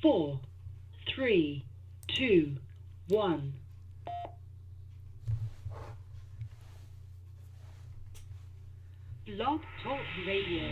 4, 3, 2, 1. Blog Talk Radio.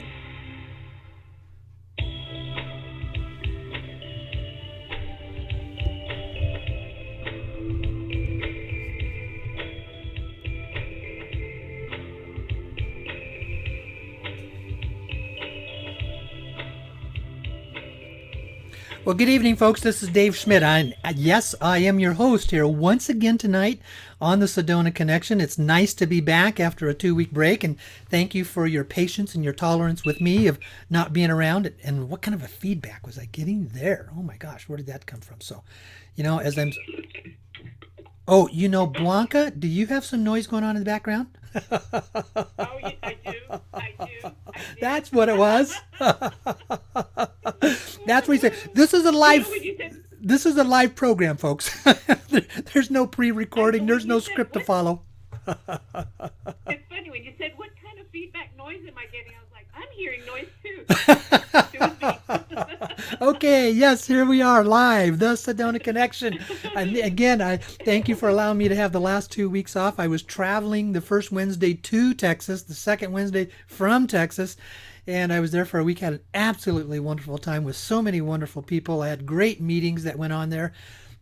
Well, good evening, folks. This is Dave Schmidt. Yes, I am your host here once again tonight on the Sedona Connection. It's nice to be back after a 2-week break, and thank you for your patience and your tolerance with me of not being around. And what kind of a feedback was I getting there? Oh my gosh, where did that come from? So, as I'm... Oh, Blanca, do you have some noise going on in the background? I do. That's what it was. That's what he said. This is a live. This is a live program, folks. There's no pre-recording. There's no script to follow. It's funny when you said, "What kind of feedback noise am I getting?" I was like, "I'm hearing noise too." It was me. Okay, yes, here we are live, the Sedona Connection. And again, I thank you for allowing me to have the last 2 weeks off. I was traveling the first Wednesday to Texas, the second Wednesday from Texas, and I was there for a week. Had an absolutely wonderful time with so many wonderful people. I had great meetings that went on there.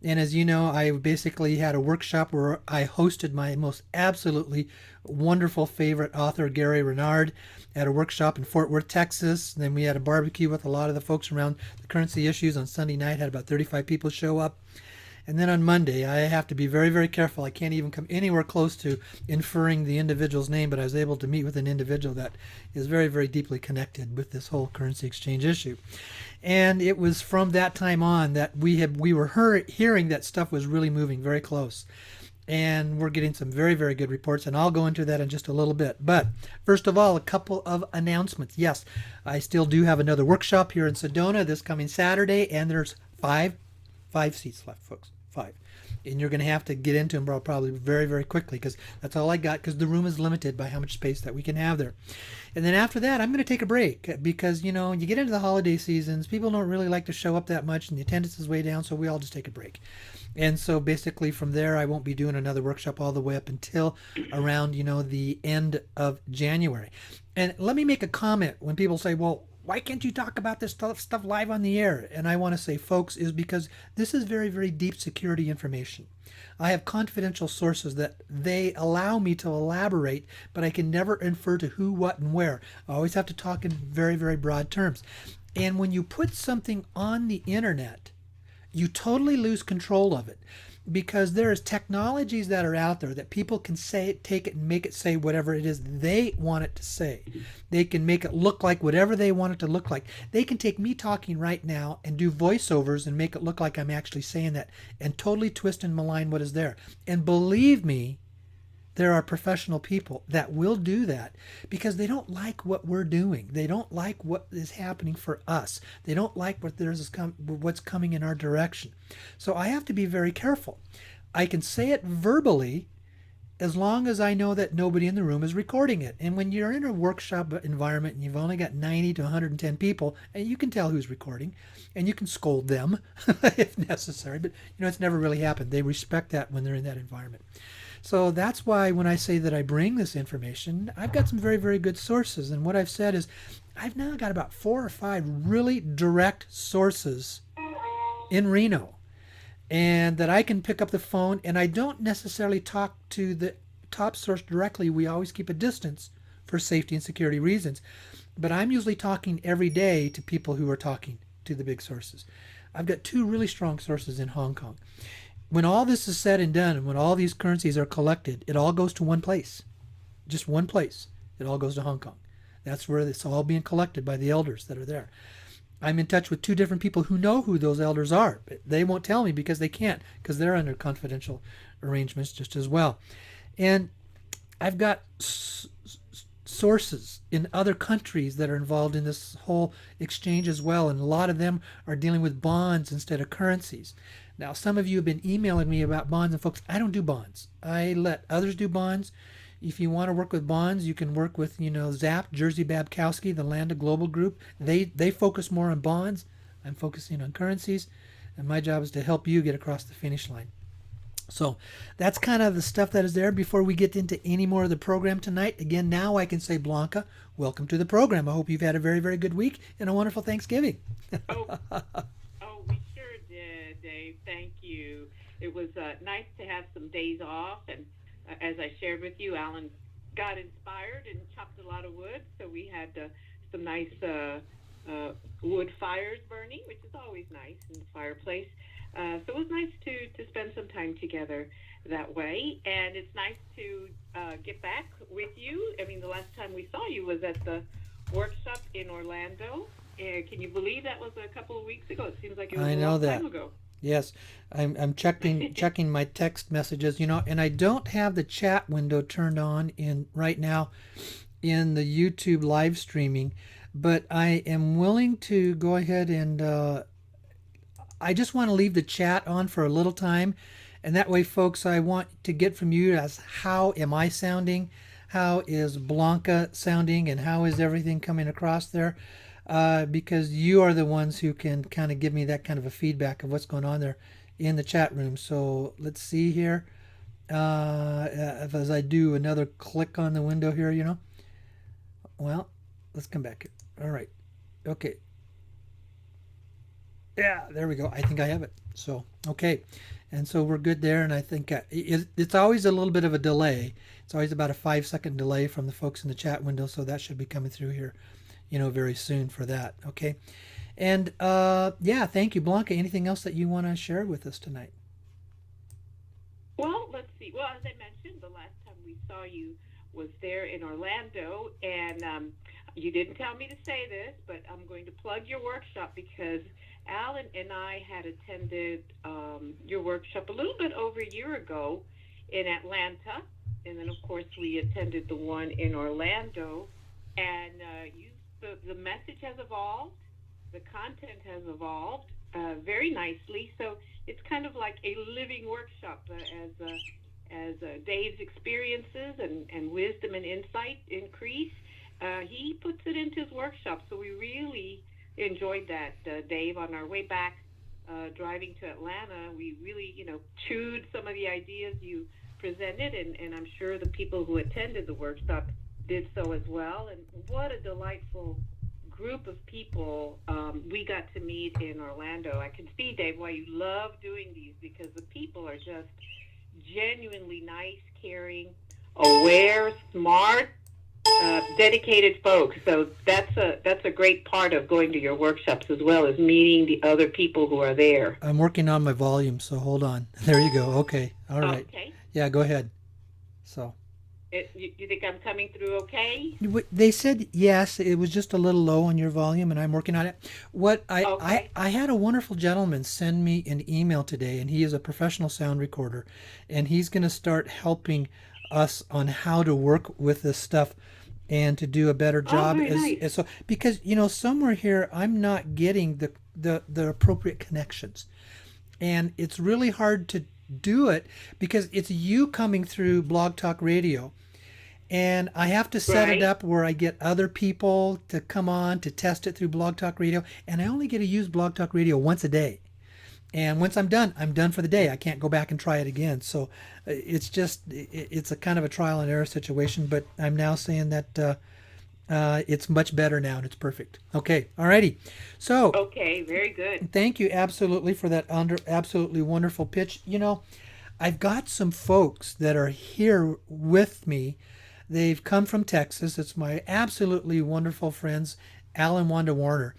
And as you know, I basically had a workshop where I hosted my most absolutely wonderful favorite author, Gary Renard, at a workshop in Fort Worth, Texas. And then we had a barbecue with a lot of the folks around the currency issues on Sunday night. Had about 35 people show up. And then on Monday, I have to be very, very careful. I can't even come anywhere close to inferring the individual's name, but I was able to meet with an individual that is very, very deeply connected with this whole currency exchange issue. And it was from that time on that we were hearing that stuff was really moving very close. And we're getting some very, very good reports, and I'll go into that in just a little bit. But first of all, a couple of announcements. Yes, I still do have another workshop here in Sedona this coming Saturday, and there's five seats left, folks. 5. And you're going to have to get into them probably very, very quickly because that's all I got, because the room is limited by how much space that we can have there. And then after that, I'm going to take a break because, you get into the holiday seasons, people don't really like to show up that much and the attendance is way down, so we all just take a break. And so basically from there, I won't be doing another workshop all the way up until around, the end of January. And let me make a comment when people say, well, why can't you talk about this stuff live on the air? And I want to say, folks, is because this is very, very deep security information. I have confidential sources that they allow me to elaborate, but I can never infer to who, what, and where. I always have to talk in very, very broad terms. And when you put something on the internet, you totally lose control of it, because there is technologies that are out there that people can take it and make it say whatever it is they want it to say. They can make it look like whatever they want it to look like. They can take me talking right now and do voiceovers and make it look like I'm actually saying that and totally twist and malign what is there. And believe me, there are professional people that will do that because they don't like what we're doing. They don't like what is happening for us. They don't like what's coming in our direction. So I have to be very careful. I can say it verbally as long as I know that nobody in the room is recording it. And when you're in a workshop environment and you've only got 90 to 110 people, and you can tell who's recording, and you can scold them if necessary. But, it's never really happened. They respect that when they're in that environment. So that's why when I say that I bring this information, I've got some very, very good sources. And what I've said is I've now got about 4 or 5 really direct sources in Reno, and that I can pick up the phone, and I don't necessarily talk to the top source directly. We always keep a distance for safety and security reasons. But I'm usually talking every day to people who are talking to the big sources. I've got 2 really strong sources in Hong Kong. When all this is said and done, and when all these currencies are collected, it all goes to one place. Just one place. It all goes to Hong Kong. That's where it's all being collected by the elders that are there. I'm in touch with 2 different people who know who those elders are. But they won't tell me because they can't, because they're under confidential arrangements just as well. And I've got sources in other countries that are involved in this whole exchange as well, and a lot of them are dealing with bonds instead of currencies. Now, some of you have been emailing me about bonds, and folks, I don't do bonds. I let others do bonds. If you want to work with bonds, you can work with, ZAP, Jerzy Babkowski, the Landa Global Group. They focus more on bonds. I'm focusing on currencies, and my job is to help you get across the finish line. So that's kind of the stuff that is there. Before we get into any more of the program tonight, again, now I can say, Blanca, welcome to the program. I hope you've had a very, very good week and a wonderful Thanksgiving. Oh, we sure did, Dave. Thank you. It was nice to have some days off, and as I shared with you, Alan got inspired and chopped a lot of wood, so we had some nice wood fires burning, which is always nice in the fireplace. So it was nice to spend some time together that way, and it's nice to get back with you. I mean, the last time we saw you was at the workshop in Orlando. Can you believe that was a couple of weeks ago? It seems like it was I know a long that. time ago. Yes, I'm checking my text messages, and I don't have the chat window turned on in right now in the YouTube live streaming, but I am willing to go ahead and I just want to leave the chat on for a little time, and that way, folks, I want to get from you as how am I sounding, how is Blanca sounding, and how is everything coming across there. Because you are the ones who can kind of give me that kind of a feedback of what's going on there in the chat room. So let's see here. As I do another click on the window here, Well, let's come back here. All right. Okay. Yeah, there we go. I think I have it. So, okay. And so we're good there. And I think it's always a little bit of a delay. It's always about a 5-second delay from the folks in the chat window. So that should be coming through here, very soon for that. Okay. And yeah, thank you, Blanca. Anything else that you want to share with us tonight? Well, let's see. Well, as I mentioned, the last time we saw you was there in Orlando, and you didn't tell me to say this, but I'm going to plug your workshop because Alan and I had attended your workshop a little bit over a year ago in Atlanta, and then, of course, we attended the one in Orlando, and the message has evolved, the content has evolved very nicely. So it's kind of like a living workshop as Dave's experiences and wisdom and insight increase. He puts it into his workshop. So we really enjoyed that, Dave. On our way back driving to Atlanta, we really, chewed some of the ideas you presented, and I'm sure the people who attended the workshop did so as well. And what a delightful group of people we got to meet in Orlando. I can see, Dave, why you love doing these, because the people are just genuinely nice, caring, aware, smart, dedicated folks. So that's a great part of going to your workshops, as well as meeting the other people who are there. I'm working on my volume, so hold on. There you go. Okay. All right. Okay. Yeah, go ahead. So. You think I'm coming through okay? They said yes. It was just a little low on your volume, and I'm working on it. Okay. I had a wonderful gentleman send me an email today, and he is a professional sound recorder, and he's going to start helping us on how to work with this stuff and to do a better job. Very nice. So because somewhere here I'm not getting the appropriate connections, and it's really hard to do it because it's you coming through Blog Talk Radio. And I have to set it up where I get other people to come on to test it through Blog Talk Radio. And I only get to use Blog Talk Radio once a day. And once I'm done for the day. I can't go back and try it again. So it's a kind of a trial and error situation. But I'm now saying that it's much better now and it's perfect. Okay. Alrighty. So. Okay. Very good. Thank you absolutely for that absolutely wonderful pitch. I've got some folks that are here with me. They've come from Texas. It's my absolutely wonderful friends, Al and Wanda Warner.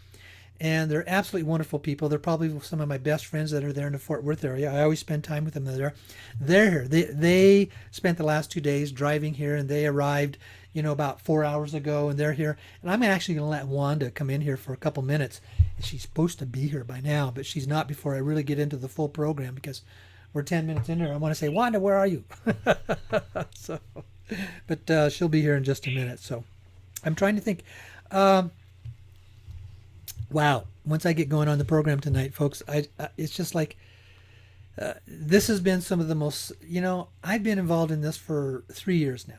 And they're absolutely wonderful people. They're probably some of my best friends that are there in the Fort Worth area. I always spend time with them there. They're here. They spent the last 2 days driving here, and they arrived, about 4 hours ago, and they're here. And I'm actually going to let Wanda come in here for a couple minutes. And she's supposed to be here by now, but she's not before I really get into the full program because we're 10 minutes in there. I want to say, Wanda, where are you? But she'll be here in just a minute. So I'm trying to think. Wow. Once I get going on the program tonight, folks, it's just like this has been some of the most, I've been involved in this for 3 years now.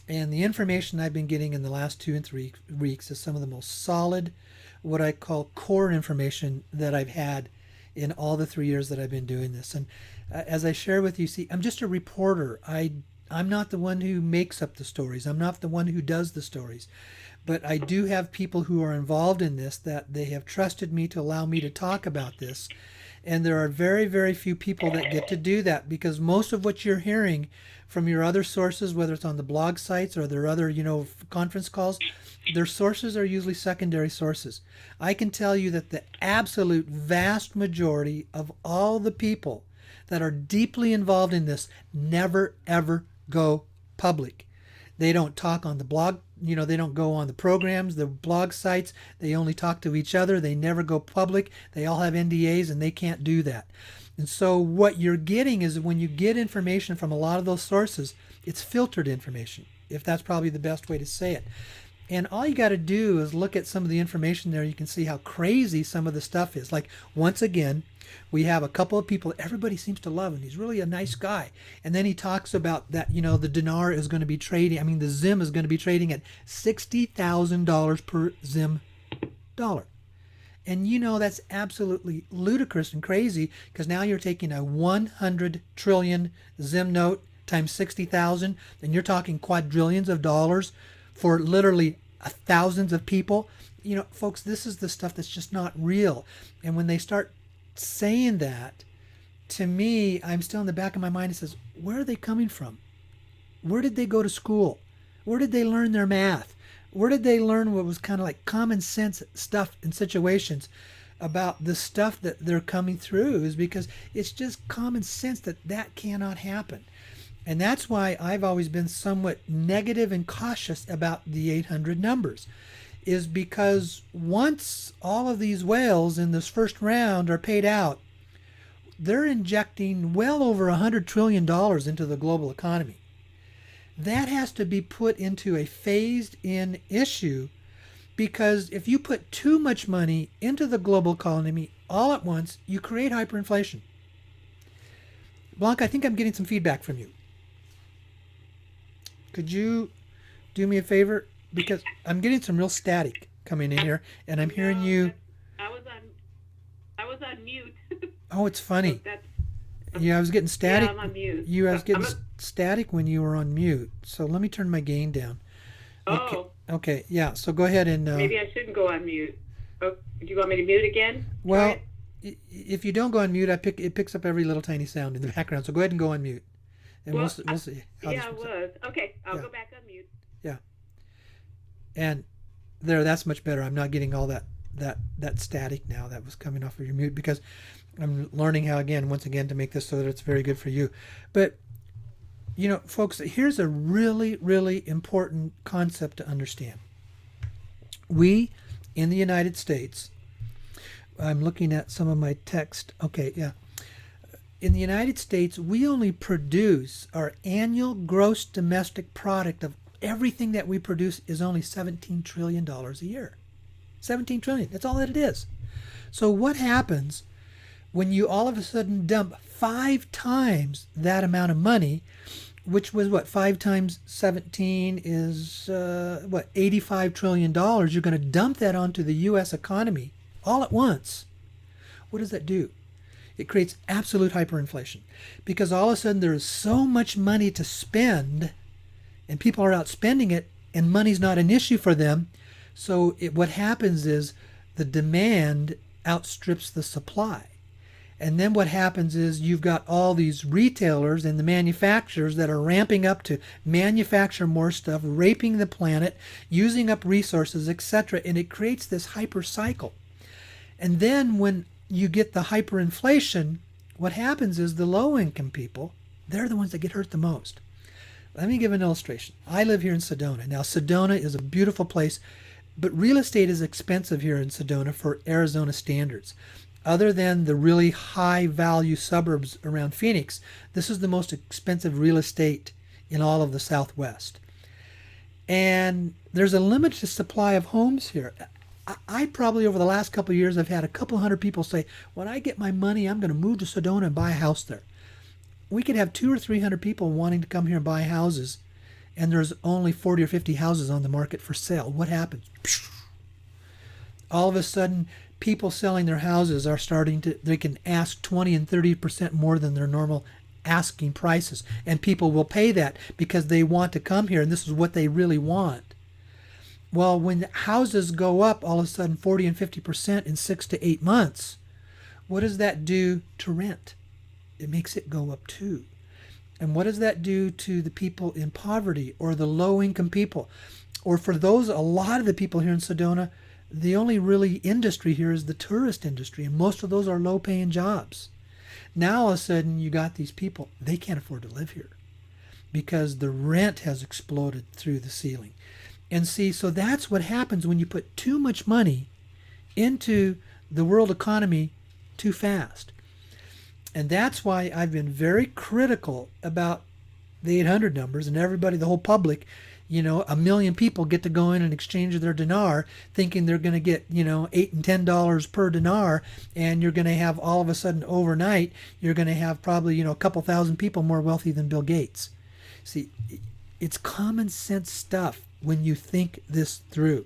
And the information I've been getting in the last 2 and 3 weeks is some of the most solid, what I call core information that I've had in all the 3 years that I've been doing this. And as I share with you, see, I'm just a reporter. I'm not the one who makes up the stories. I'm not the one who does the stories. But I do have people who are involved in this that they have trusted me to allow me to talk about this. And there are very, very few people that get to do that, because most of what you're hearing from your other sources, whether it's on the blog sites or their other, conference calls, their sources are usually secondary sources. I can tell you that the absolute vast majority of all the people that are deeply involved in this never, ever go public. They don't talk on the blog, they don't go on the programs, the blog sites. They only talk to each other. They never go public. They all have NDAs, and they can't do that. And so what you're getting is, when you get information from a lot of those sources, it's filtered information, if that's probably the best way to say it. And all you got to do is look at some of the information there. You can see how crazy some of the stuff is. Like, once again, we have a couple of people everybody seems to love, and he's really a nice guy. And then he talks about that, the dinar is going to be trading, the ZIM is going to be trading at $60,000 per ZIM dollar. And that's absolutely ludicrous and crazy, because now you're taking a 100 trillion ZIM note times 60,000, and you're talking quadrillions of dollars for literally thousands of people. Folks, this is the stuff that's just not real. And when they start saying that, to me, I'm still in the back of my mind, it says, where are they coming from? Where did they go to school? Where did they learn their math? Where did they learn what was kind of like common sense stuff in situations about the stuff that they're coming through? Is because it's just common sense that cannot happen. And that's why I've always been somewhat negative and cautious about the 800 numbers, is because once all of these whales in this first round are paid out, they're injecting well over $100 trillion into the global economy. That has to be put into a phased-in issue, because if you put too much money into the global economy all at once, you create hyperinflation. Blanca, I think I'm getting some feedback from you. Could you do me a favor? Because I'm getting some real static coming in here, and I'm hearing you. I was on mute. Oh, it's funny. So I was getting static. Yeah, I'm on mute. I was getting static when you were on mute. So let me turn my gain down. Oh. Okay. Yeah. So go ahead and. Maybe I shouldn't go on mute. Oh, do you want me to mute again? Well, if you don't go on mute, it picks up every little tiny sound in the background. So go ahead and go on mute, and we'll see. Yeah, it was. Okay, I'll go back on mute. Yeah. And that's much better. I'm not getting all that static now that was coming off of your mute, because I'm learning how, once again, to make this so that it's very good for you. But, folks, here's a really, really important concept to understand. We, in the United States, I'm looking at some of my text. Okay, yeah. In the United States, we only produce our annual gross domestic product of everything that we produce is only $17 trillion a year. 17 trillion. That's all that it is. So what happens when you all of a sudden dump 5 times that amount of money, which was 5 times 17 is $85 trillion. You're going to dump that onto the U.S. economy all at once. What does that do? It creates absolute hyperinflation, because all of a sudden there is so much money to spend, and people are out spending it, and money's not an issue for them. So what happens is the demand outstrips the supply. And then what happens is you've got all these retailers and the manufacturers that are ramping up to manufacture more stuff, raping the planet, using up resources, etc. And it creates this hyper cycle. And then when you get the hyperinflation, what happens is the low-income people, they're the ones that get hurt the most. Let me give an illustration. I live here in Sedona. Now, Sedona is a beautiful place, but real estate is expensive here in Sedona for Arizona standards. Other than the really high-value suburbs around Phoenix, this is the most expensive real estate in all of the Southwest. And there's a limited supply of homes here. I probably, over the last couple of years, I've had a couple hundred people say, when I get my money, I'm going to move to Sedona and buy a house there. We could have 200 or 300 people wanting to come here and buy houses, and there's only 40 or 50 houses on the market for sale. What happens? all of a sudden people selling their houses are starting to, they can ask 20 and 30% more than their normal asking prices, and people will pay that because they want to come here and this is what they really want. Well, when houses go up all of a sudden 40 and 50% in 6 to 8 months, what does that do to rent? It makes it go up too. And what does that do to the people in poverty or the low-income people? Or for those, a lot of the people here in Sedona, the only really industry here is the tourist industry, and most of those are low-paying jobs. Now all of a sudden you got these people, they can't afford to live here because the rent has exploded through the ceiling. And see, so that's what happens when you put too much money into the world economy too fast. And that's why I've been very critical about the 800 numbers and everybody, the whole public, 1 million people get to go in and exchange their dinar thinking they're going to get, $8 and $10 per dinar. And you're going to have all of a sudden overnight, you're going to have probably, a couple thousand people more wealthy than Bill Gates. See, it's common sense stuff when you think this through.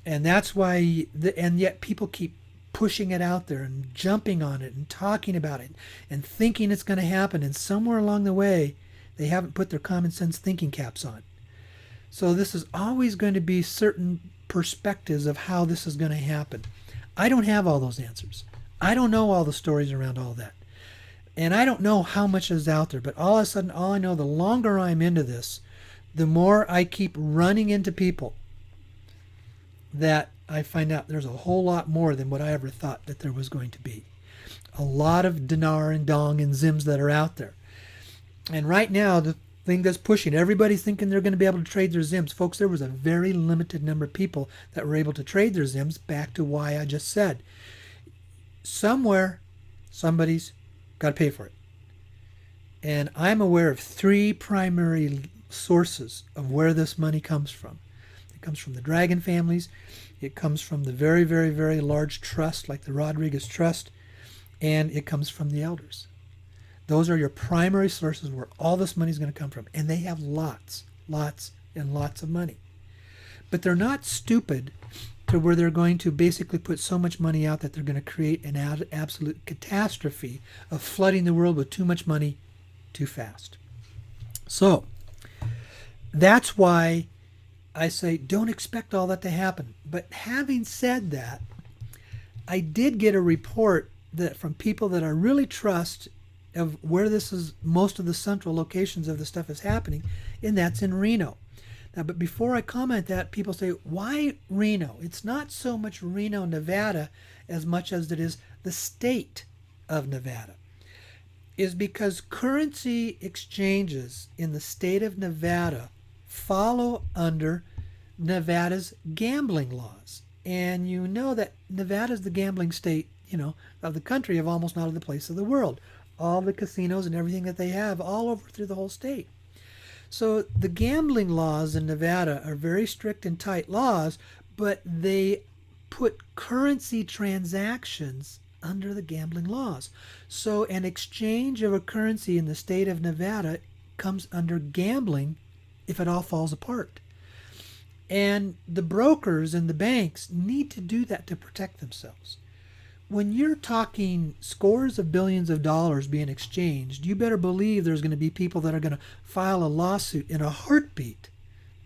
And that's why, and yet people keep pushing it out there and jumping on it and talking about it and thinking it's going to happen. And somewhere along the way, they haven't put their common sense thinking caps on. So this is always going to be certain perspectives of how this is going to happen. I don't have all those answers. I don't know all the stories around all that. And I don't know how much is out there. But all of a sudden, all I know, the longer I'm into this, the more I keep running into people that I find out there's a whole lot more than what I ever thought that there was going to be. A lot of dinar and dong and zims that are out there. And right now, the thing that's pushing, everybody's thinking they're going to be able to trade their zims. Folks, there was a very limited number of people that were able to trade their zims, back to why I just said. Somewhere, somebody's got to pay for it. And I'm aware of 3 primary sources of where this money comes from. It comes from the Dragon families. It comes from the very, very, very large trust like the Rodriguez Trust. And it comes from the elders. Those are your primary sources where all this money is going to come from. And they have lots, and lots of money. But they're not stupid to where they're going to basically put so much money out that they're going to create an absolute catastrophe of flooding the world with too much money too fast. So that's why I say don't expect all that to happen. But having said that, I did get a report that from people that I really trust of where this is, most of the central locations of the stuff is happening, and that's in Reno. Now, but before I comment that, people say, why Reno? It's not so much Reno, Nevada, as much as it is the state of Nevada. Is because currency exchanges in the state of Nevada follow under Nevada's gambling laws. And you know that Nevada is the gambling state, of the country, of almost not of the place of the world. All the casinos and everything that they have all over through the whole state. So the gambling laws in Nevada are very strict and tight laws, but they put currency transactions under the gambling laws. So an exchange of a currency in the state of Nevada comes under gambling if it all falls apart. And the brokers and the banks need to do that to protect themselves. When you're talking scores of billions of dollars being exchanged, you better believe there's going to be people that are going to file a lawsuit in a heartbeat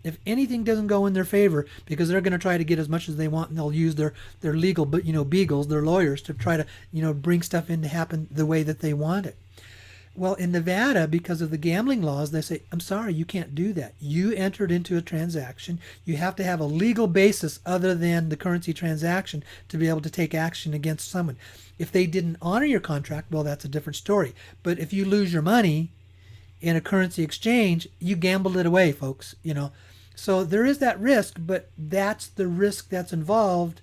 if anything doesn't go in their favor, because they're going to try to get as much as they want, and they'll use their legal, beagles, their lawyers, to try to, bring stuff in to happen the way that they want it. Well, in Nevada, because of the gambling laws, they say, I'm sorry, you can't do that. You entered into a transaction. You have to have a legal basis other than the currency transaction to be able to take action against someone. If they didn't honor your contract, well, that's a different story. But if you lose your money in a currency exchange, you gambled it away, folks, So there is that risk, but that's the risk that's involved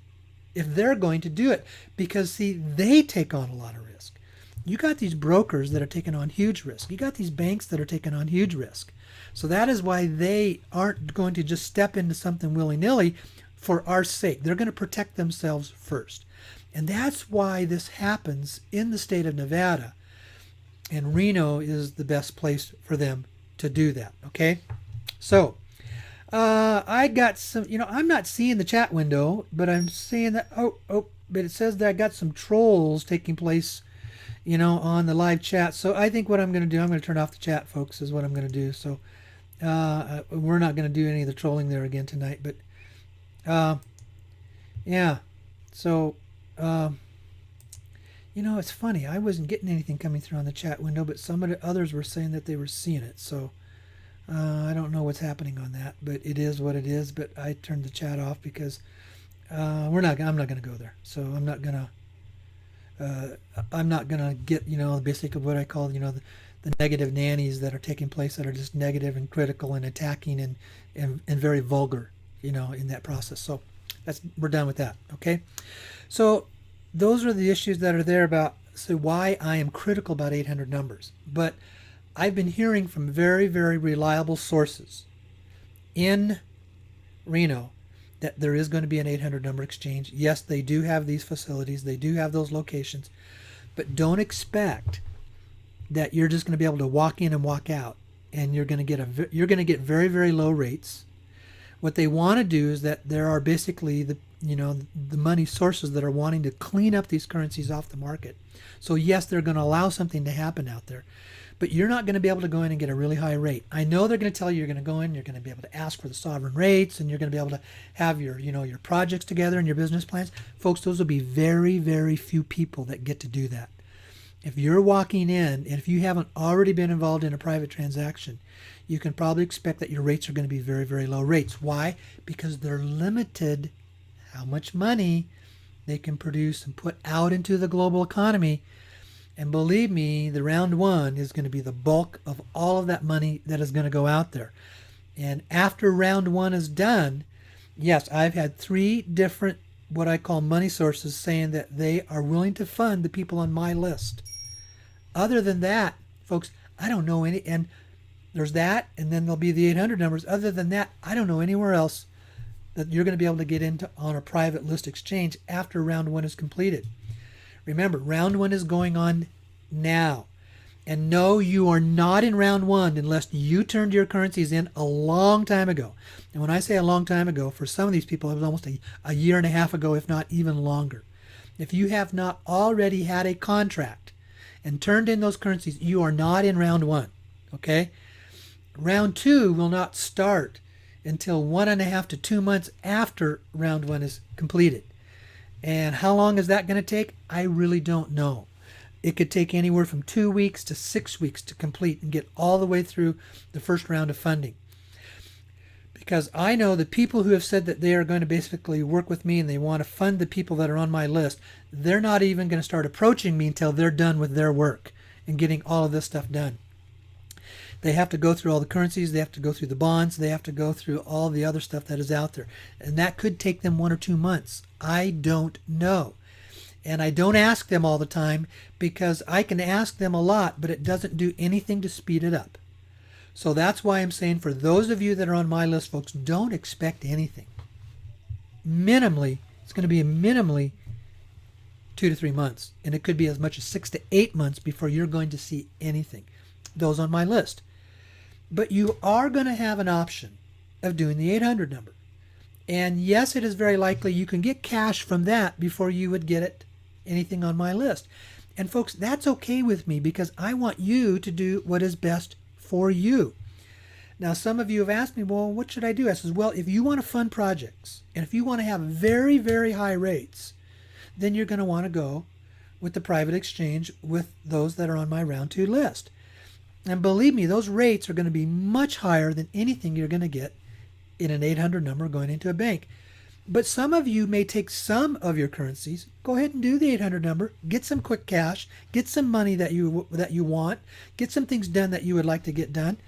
if they're going to do it. Because, see, they take on a lot of risk. You got these brokers that are taking on huge risk. You got these banks that are taking on huge risk. So that is why they aren't going to just step into something willy-nilly for our sake. They're going to protect themselves first. And that's why this happens in the state of Nevada. And Reno is the best place for them to do that, okay? So I got some, I'm not seeing the chat window, but I'm seeing that, but it says that I got some trolls taking place, on the live chat. So I think what I'm going to do, I'm going to turn off the chat, folks, is what I'm going to do. So we're not going to do any of the trolling there again tonight, but yeah. So, it's funny. I wasn't getting anything coming through on the chat window, but some of the others were saying that they were seeing it. So I don't know what's happening on that, but it is what it is. But I turned the chat off because I'm not going to go there. So I'm not going to get, basically what I call, the negative nannies that are taking place that are just negative and critical and attacking and very vulgar, in that process. So we're done with that. Okay. So those are the issues that are there about why I am critical about 800 numbers. But I've been hearing from very, very reliable sources in Reno that there is going to be an 800 number exchange. Yes, they do have these facilities. They do have those locations. But don't expect that you're just going to be able to walk in and walk out and you're going to get very, very low rates. What they want to do is that there are basically the money sources that are wanting to clean up these currencies off the market. So yes, they're going to allow something to happen out there, but you're not going to be able to go in and get a really high rate. I know they're going to tell you you're going to go in, you're going to be able to ask for the sovereign rates, and you're going to be able to have your projects together and your business plans. Folks, those will be very, very few people that get to do that. If you're walking in, and if you haven't already been involved in a private transaction, you can probably expect that your rates are going to be very, very low rates. Why? Because they're limited how much money they can produce and put out into the global economy. And believe me, the round one is going to be the bulk of all of that money that is going to go out there. And after round one is done, yes, I've had 3 different what I call money sources saying that they are willing to fund the people on my list. Other than that, folks, I don't know any, and there's that, and then there'll be the 800 numbers. Other than that, I don't know anywhere else that you're going to be able to get into on a private list exchange after round one is completed. Remember, round one is going on now. And no, you are not in round one unless you turned your currencies in a long time ago. And when I say a long time ago, for some of these people, it was almost a year and a half ago, if not even longer. If you have not already had a contract and turned in those currencies, you are not in round one. Okay? Round two will not start until 1.5 to 2 months after round one is completed. And how long is that going to take? I really don't know. It could take anywhere from 2 weeks to 6 weeks to complete and get all the way through the first round of funding. Because I know the people who have said that they are going to basically work with me and they want to fund the people that are on my list, they're not even going to start approaching me until they're done with their work and getting all of this stuff done. They have to go through all the currencies, they have to go through the bonds, they have to go through all the other stuff that is out there. And that could take them 1 or 2 months. I don't know. And I don't ask them all the time because I can ask them a lot, but it doesn't do anything to speed it up. So that's why I'm saying for those of you that are on my list, folks, don't expect anything. Minimally, it's going to be minimally 2 to 3 months. And it could be as much as 6 to 8 months before you're going to see anything. Those on my list. But you are going to have an option of doing the 800 number. And yes, it is very likely you can get cash from that before you would get anything on my list. And folks, that's okay with me because I want you to do what is best for you. Now, some of you have asked me, well, what should I do? I says, well, if you want to fund projects and if you want to have very, very high rates, then you're going to want to go with the private exchange with those that are on my round 2 list. And believe me, those rates are going to be much higher than anything you're going to get in an 800 number going into a bank. But some of you may take some of your currencies, go ahead and do the 800 number, get some quick cash, get some money that you want, get some things done that you would like to get done,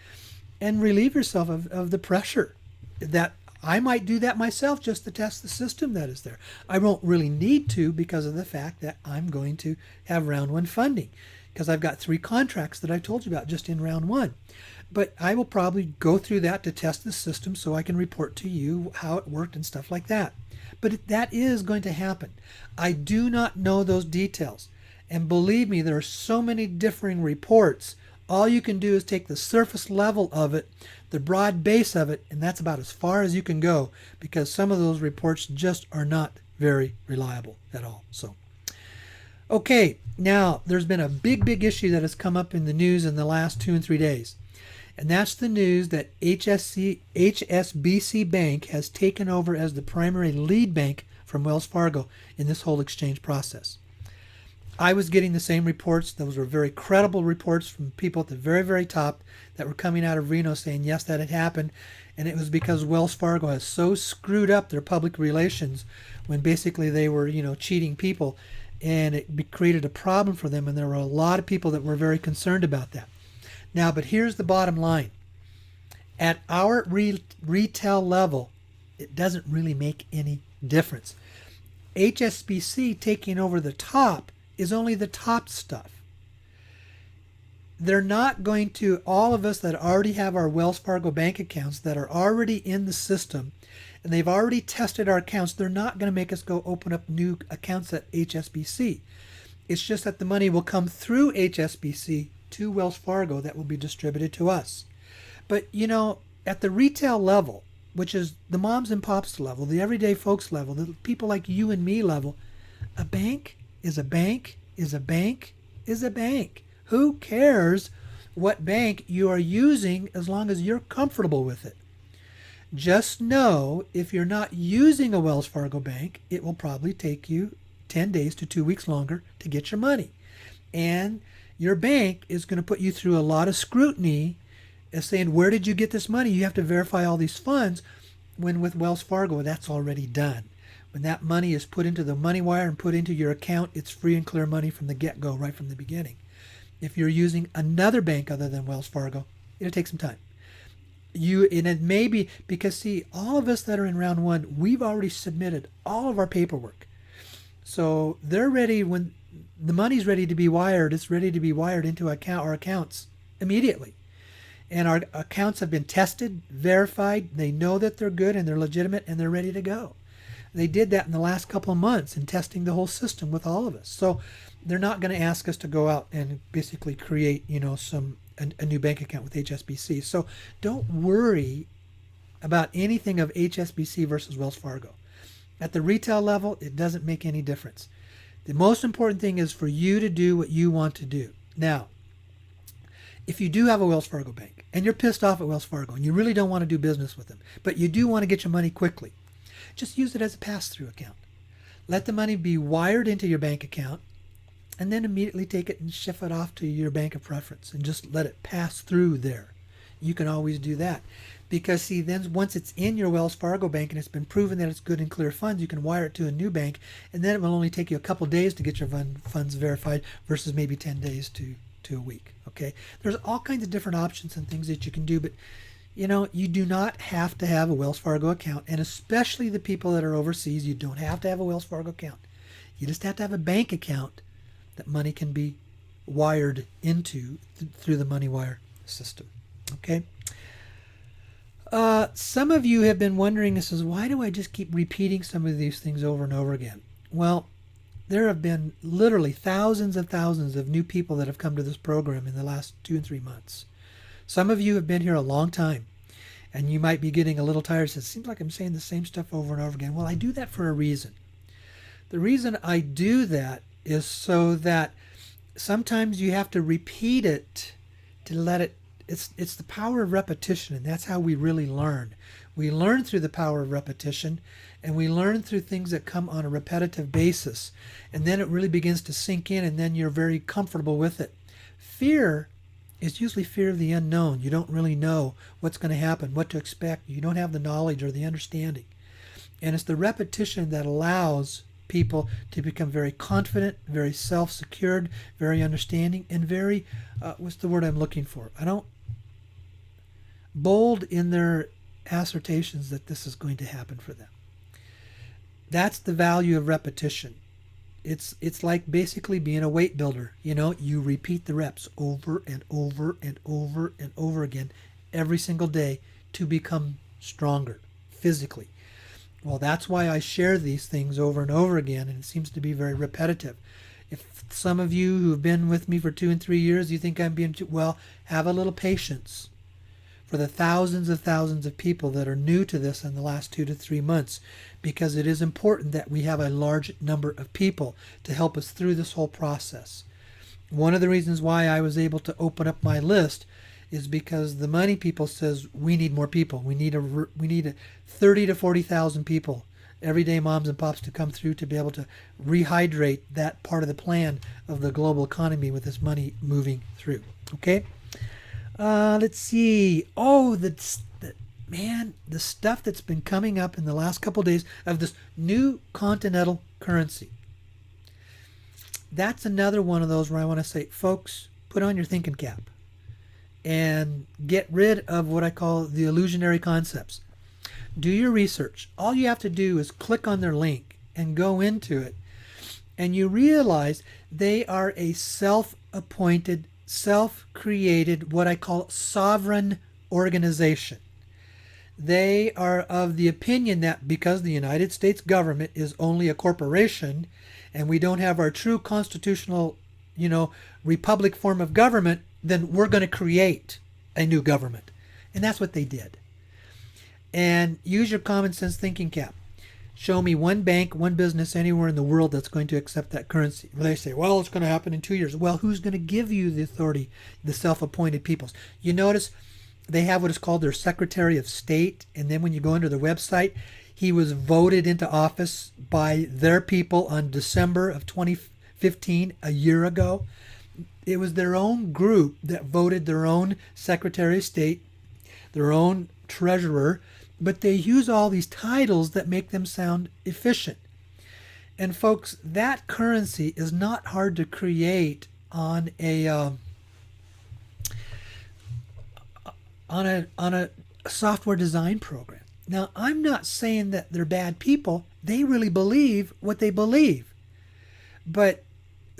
and relieve yourself of the pressure. That I might do that myself just to test the system that is there. I won't really need to because of the fact that I'm going to have round 1 funding. Because I've got 3 contracts that I told you about just in round 1. But I will probably go through that to test the system so I can report to you how it worked and stuff like that. But that is going to happen. I do not know those details. And believe me, there are so many differing reports All you can do is take the surface level of it, the broad base of it, and that's about as far as you can go, because some of those reports just are not very reliable at all. So, okay, now there's been a big issue that has come up in the news in the last 2 and 3 days. And that's the news that HSBC Bank has taken over as the primary lead bank from Wells Fargo in this whole exchange process. I was getting the same reports. Those were very credible reports from people at the very top that were coming out of Reno saying, yes, that had happened. And it was because Wells Fargo has so screwed up their public relations when basically they were, cheating people. And it created a problem for them. And there were a lot of people that were very concerned about that. Now, but here's the bottom line. At our retail level, it doesn't really make any difference. HSBC taking over the top is only the top stuff. They're not going to, all of us that already have our Wells Fargo bank accounts that are already in the system, and they've already tested our accounts, they're not going to make us go open up new accounts at HSBC. It's just that the money will come through HSBC to Wells Fargo that will be distributed to us. But, at the retail level, which is the moms and pops level, the everyday folks level, the people like you and me level, a bank is a bank is a bank is a bank. Who cares what bank you are using as long as you're comfortable with it? Just know if you're not using a Wells Fargo bank, it will probably take you 10 days to 2 weeks longer to get your money. And your bank is going to put you through a lot of scrutiny as saying, where did you get this money? You have to verify all these funds, when with Wells Fargo, that's already done. When that money is put into the money wire and put into your account, it's free and clear money from the get-go, right from the beginning. If you're using another bank other than Wells Fargo, it'll take some time. And it may be because, see, all of us that are in round one, we've already submitted all of our paperwork. So they're ready. When the money's ready to be wired, it's ready to be wired into our accounts immediately. And our accounts have been tested, verified. They know that they're good and they're legitimate and they're ready to go. They did that in the last couple of months in testing the whole system with all of us. So they're not going to ask us to go out and basically create, a new bank account with HSBC. So don't worry about anything of HSBC versus Wells Fargo. At the retail level, it doesn't make any difference. The most important thing is for you to do what you want to do. Now, if you do have a Wells Fargo bank and you're pissed off at Wells Fargo and you really don't want to do business with them, but you do want to get your money quickly, just use it as a pass-through account. Let the money be wired into your bank account and then immediately take it and shift it off to your bank of preference and just let it pass through there. You can always do that. Because, see, then once it's in your Wells Fargo bank and it's been proven that it's good and clear funds, you can wire it to a new bank, and then it will only take you a couple days to get your funds verified versus maybe 10 days to a week. Okay? There's all kinds of different options and things that you can do, but you do not have to have a Wells Fargo account, and especially the people that are overseas, you don't have to have a Wells Fargo account. You just have to have a bank account that money can be wired into through the money wire system. Okay? Some of you have been wondering, why do I just keep repeating some of these things over and over again? Well, there have been literally thousands and thousands of new people that have come to this program in the last 2 and 3 months. Some of you have been here a long time, and you might be getting a little tired. It seems like I'm saying the same stuff over and over again. Well, I do that for a reason. The reason I do that is so that sometimes you have to repeat it to let it. It's the power of repetition, and that's how we really learn. We learn through the power of repetition, and we learn through things that come on a repetitive basis, and then it really begins to sink in, and then you're very comfortable with it. Fear is usually fear of the unknown. You don't really know what's going to happen, what to expect. You don't have the knowledge or the understanding. And it's the repetition that allows people to become very confident, very self-secured, very understanding, and very, what's the word I'm looking for? Bold in their assertions that this is going to happen for them. That's the value of repetition. It's like basically being a weight builder. You repeat the reps over and over and over and over again every single day to become stronger physically. Well, that's why I share these things over and over again, and it seems to be very repetitive. If some of you who have been with me for 2 and 3 years, you think I'm being too, well, have a little patience for the thousands of people that are new to this in the last 2 to 3 months, because it is important that we have a large number of people to help us through this whole process. One of the reasons why I was able to open up my list is because the money people says we need more people. We need a 30 to 40,000 people, everyday moms and pops, to come through to be able to rehydrate that part of the plan of the global economy with this money moving through. Okay. Let's see. Oh, the stuff that's been coming up in the last couple of days of this new continental currency. That's another one of those where I want to say, folks, put on your thinking cap and get rid of what I call the illusionary concepts. Do your research. All you have to do is click on their link and go into it, and you realize they are a self-appointed, self-created, what I call sovereign organization. They are of the opinion that because the United States government is only a corporation and we don't have our true constitutional, republic form of government, then we're going to create a new government. And that's what they did. And use your common sense thinking cap. Show me one bank, one business anywhere in the world that's going to accept that currency. Well, they say, well, it's going to happen in 2 years. Well, who's going to give you the authority? The self-appointed peoples. You notice they have what is called their Secretary of State. And then when you go into their website, he was voted into office by their people on December of 2015, a year ago. It was their own group that voted their own Secretary of State, their own treasurer, but they use all these titles that make them sound efficient. And folks, that currency is not hard to create on a software design program. Now, I'm not saying that they're bad people. They really believe what they believe. But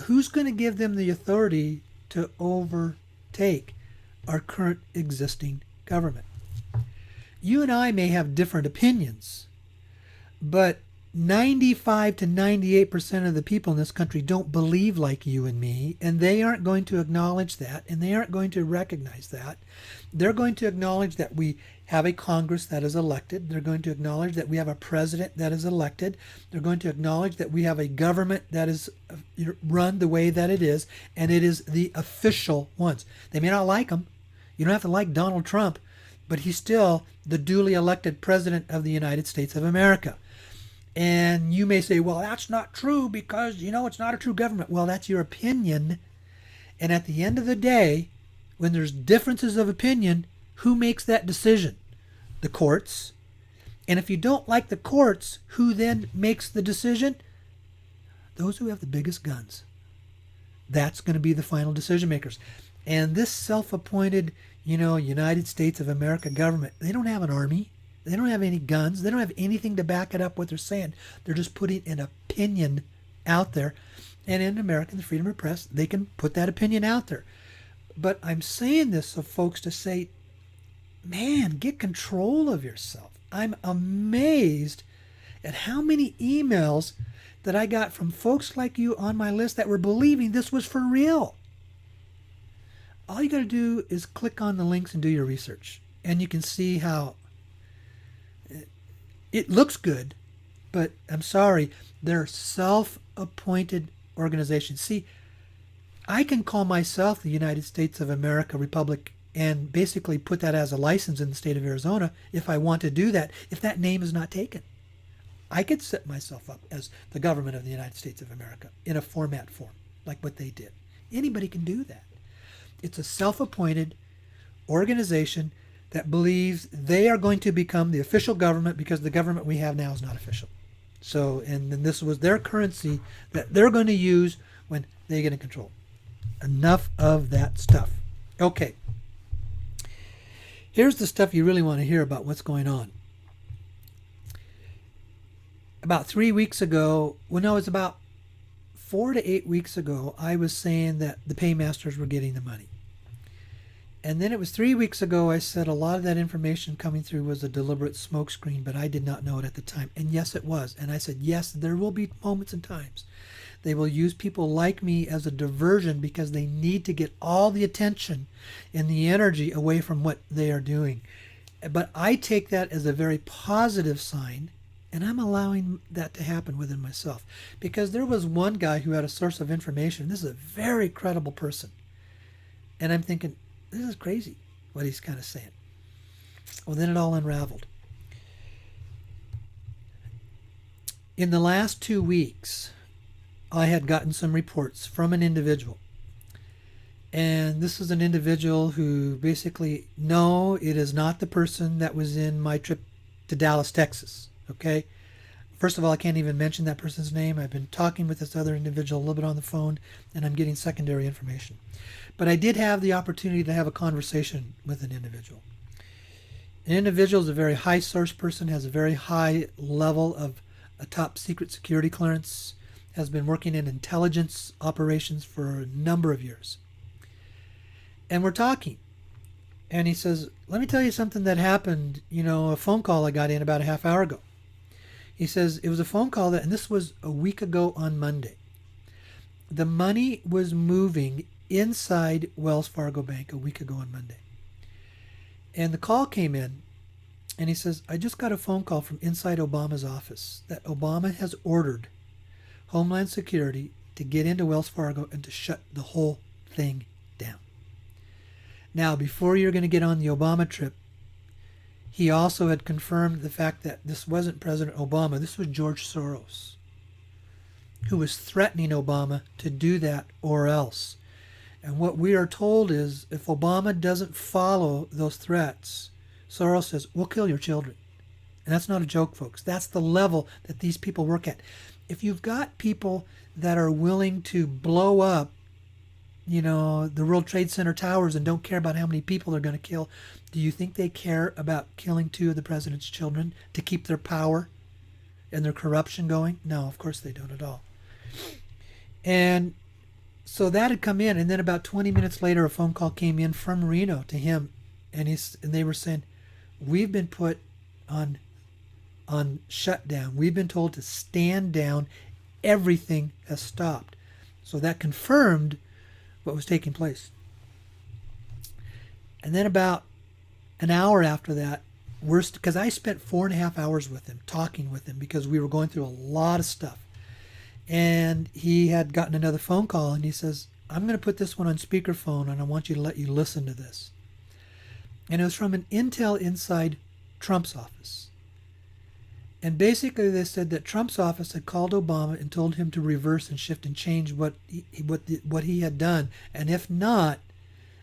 who's going to give them the authority to overtake our current existing government? You and I may have different opinions, but 95 to 98% of the people in this country don't believe like you and me, and they aren't going to acknowledge that, and they aren't going to recognize that. They're going to acknowledge that we have a Congress that is elected. They're going to acknowledge that we have a president that is elected. They're going to acknowledge that we have a government that is run the way that it is, and it is the official ones. They may not like them. You don't have to like Donald Trump, but he's still the duly elected president of the United States of America. And you may say, well, that's not true because, it's not a true government. Well, that's your opinion. And at the end of the day, when there's differences of opinion, who makes that decision? The courts. And if you don't like the courts, who then makes the decision? Those who have the biggest guns. That's going to be the final decision makers. And this self-appointed, United States of America government, they don't have an army. They don't have any guns. They don't have anything to back it up what they're saying. They're just putting an opinion out there. And in America, the freedom of press, they can put that opinion out there. But I'm saying this so folks to say, man, get control of yourself. I'm amazed at how many emails that I got from folks like you on my list that were believing this was for real. All you got to do is click on the links and do your research. And you can see how it looks good, but I'm sorry, they're self-appointed organizations. See, I can call myself the United States of America Republic and basically put that as a license in the state of Arizona if I want to do that, if that name is not taken. I could set myself up as the government of the United States of America in a format form, like what they did. Anybody can do that. It's a self-appointed organization that believes they are going to become the official government because the government we have now is not official. So, and then this was their currency that they're going to use when they get in control. Enough of that stuff. Okay. Here's the stuff you really want to hear about what's going on. About 3 weeks ago, well, no, it's about 4 to 8 weeks ago, I was saying that the paymasters were getting the money. And then it was 3 weeks ago, I said a lot of that information coming through was a deliberate smokescreen, but I did not know it at the time. And yes, it was. And I said, yes, there will be moments and times They will use people like me as a diversion because they need to get all the attention and the energy away from what they are doing. But I take that as a very positive sign, and I'm allowing that to happen within myself. Because there was one guy who had a source of information. This is a very credible person. And I'm thinking, this is crazy, what he's kind of saying. Well, then it all unraveled. In the last 2 weeks, I had gotten some reports from an individual. And this is an individual who basically, no, it is not the person that was in my trip to Dallas, Texas. Okay? First of all, I can't even mention that person's name. I've been talking with this other individual a little bit on the phone, and I'm getting secondary information. But I did have the opportunity to have a conversation with an individual. An individual is a very high source person, has a very high level of a top secret security clearance, has been working in intelligence operations for a number of years. And we're talking. And he says, let me tell you something that happened, a phone call I got in about a half hour ago. He says, it was a phone call and this was a week ago on Monday. The money was moving inside Wells Fargo Bank a week ago on Monday. And the call came in, and he says, I just got a phone call from inside Obama's office that Obama has ordered Homeland Security to get into Wells Fargo and to shut the whole thing down. Now, before you're going to get on the Obama trip, he also had confirmed the fact that this wasn't President Obama, this was George Soros, who was threatening Obama to do that or else. And what we are told is if Obama doesn't follow those threats, Soros says, we'll kill your children. And that's not a joke, folks. That's the level that these people work at. If you've got people that are willing to blow up, the World Trade Center towers and don't care about how many people they're going to kill, do you think they care about killing 2 of the president's children to keep their power and their corruption going? No, of course they don't at all. And so that had come in, and then about 20 minutes later, a phone call came in from Reno to him, and they were saying, we've been put on shutdown. We've been told to stand down. Everything has stopped. So that confirmed what was taking place. And then about an hour after that, because I spent 4.5 hours with him, talking with him, because we were going through a lot of stuff. And he had gotten another phone call, and he says, I'm going to put this one on speakerphone, and I want you to let you listen to this. And it was from an intel inside Trump's office. And basically they said that Trump's office had called Obama and told him to reverse and shift and change what he had done. And if not,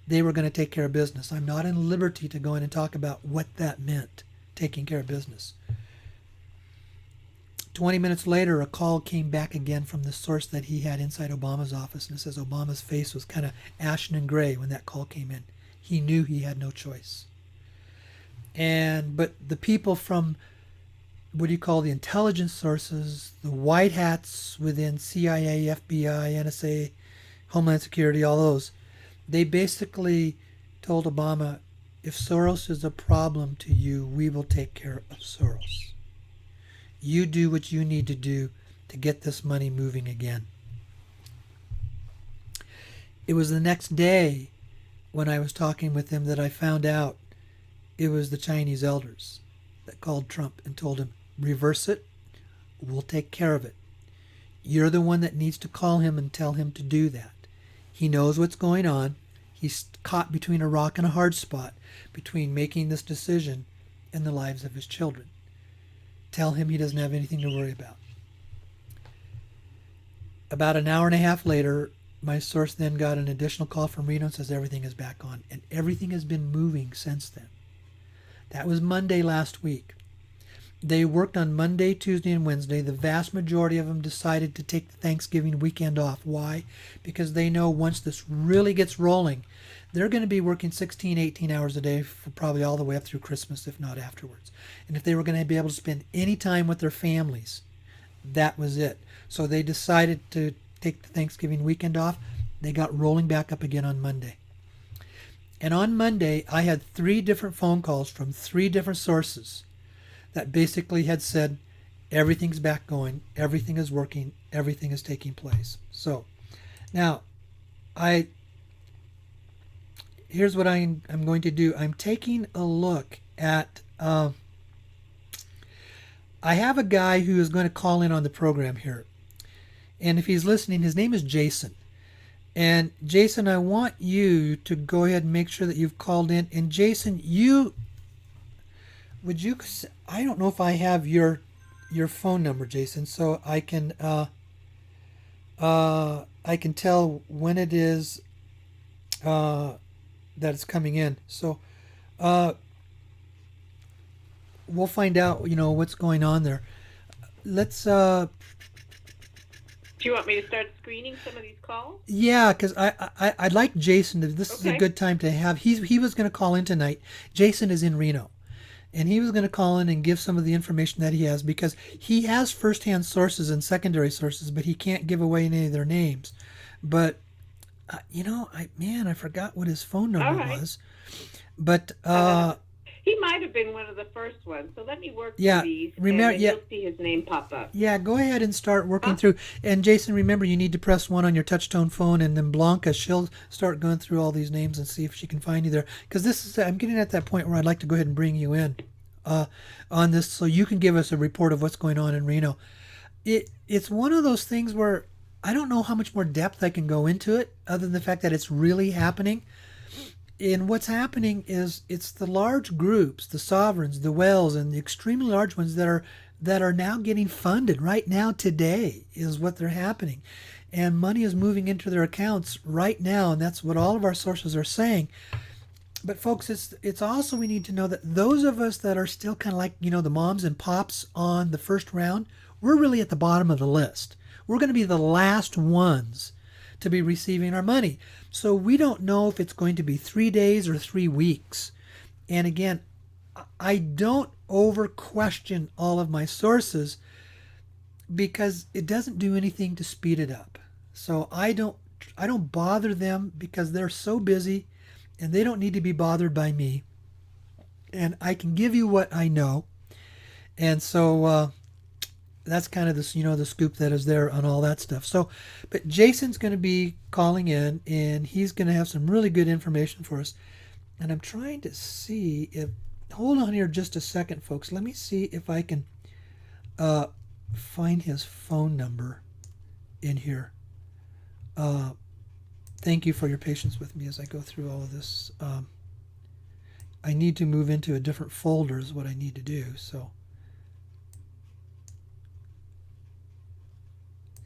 they were going to take care of business. I'm not in liberty to go in and talk about what that meant, taking care of business. 20 minutes later, a call came back again from the source that he had inside Obama's office. And it says Obama's face was kind of ashen and gray when that call came in. He knew he had no choice. But the people from what do you call the intelligence sources, the white hats within CIA, FBI, NSA, Homeland Security, all those, they basically told Obama, if Soros is a problem to you, we will take care of Soros. You do what you need to do to get this money moving again. It was the next day when I was talking with him that I found out it was the Chinese elders that called Trump and told him, reverse it, we'll take care of it. You're the one that needs to call him and tell him to do that. He knows what's going on. He's caught between a rock and a hard spot between making this decision and the lives of his children. Tell him he doesn't have anything to worry about. About an hour and a half later, my source then got an additional call from Reno and says everything is back on. And everything has been moving since then. That was Monday last week. They worked on Monday, Tuesday, and Wednesday. The vast majority of them decided to take the Thanksgiving weekend off. Why? Because they know once this really gets rolling, they're going to be working 16, 18 hours a day for probably all the way up through Christmas, if not afterwards. And if they were going to be able to spend any time with their families, that was it. So they decided to take the Thanksgiving weekend off. They got rolling back up again on Monday. And on Monday, I had 3 different phone calls from 3 different sources that basically had said, everything's back going, everything is working, everything is taking place. So now here's what I'm going to do. I'm taking a look at I have a guy who is going to call in on the program here, and if he's listening, his name is Jason. And Jason, I want you to go ahead and make sure that you've called in. And Jason, I don't know if I have your phone number, Jason, so I can tell when it is that it's coming in. So we'll find out, what's going on there. Let's Do you want me to start screening some of these calls? yeah, because I'd like Jason to. This is a Okay. good time to have. He was going to call in tonight. Jason is in Reno, and he was going to call in and give some of the information that he has, because he has firsthand sources and secondary sources, but he can't give away any of their names. But I forgot what his phone number All right. was. But He might have been one of the first ones, so let me work Yeah, through these, remember- and then yeah. you'll see his name pop up. yeah, go ahead and start working Huh? through. And Jason, remember, you need to press 1 on your touch-tone phone, and then Blanca, she'll start going through all these names and see if she can find you there. Because I'm getting at that point where I'd like to go ahead and bring you in on this, so you can give us a report of what's going on in Reno. It's one of those things where I don't know how much more depth I can go into it, other than the fact that it's really happening. And what's happening is it's the large groups, the sovereigns, the whales, and the extremely large ones that are now getting funded right now. Today is what they're happening, and money is moving into their accounts right now, and that's what all of our sources are saying. But folks, it's also, we need to know that those of us that are still kind of like, the moms and pops on the first round, we're really at the bottom of the list. We're going to be the last ones to be receiving our money. So we don't know if it's going to be 3 days or 3 weeks. And again, I don't over question all of my sources, because it doesn't do anything to speed it up. So I don't bother them, because they're so busy and they don't need to be bothered by me. And I can give you what I know. And so that's kind of the scoop that is there on all that stuff. So, but Jason's going to be calling in, and he's going to have some really good information for us. And I'm trying to see if, hold on here just a second, folks. Let me see if I can find his phone number in here. Thank you for your patience with me as I go through all of this. I need to move into a different folder is what I need to do. So,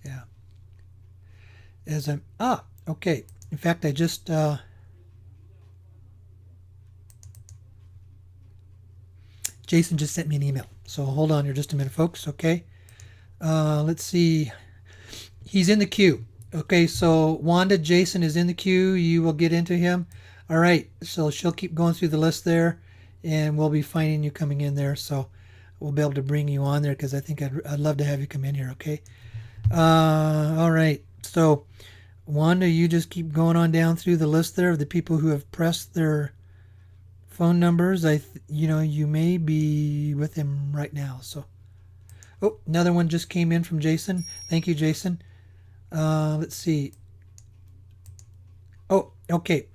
yeah. As I'm, okay. In fact, I just, Jason just sent me an email. So hold on here just a minute, folks. Okay. Let's see. He's in the queue. Okay. So Wanda, Jason is in the queue. You will get into him. All right. So she'll keep going through the list there, and we'll be finding you coming in there. So we'll be able to bring you on there, because I think I'd love to have you come in here. Okay. All right. So Wanda, you just keep going on down through the list there of the people who have pressed their phone numbers. You may be with him right now. So, another one just came in from Jason. Thank you, Jason. Let's see. Oh, okay.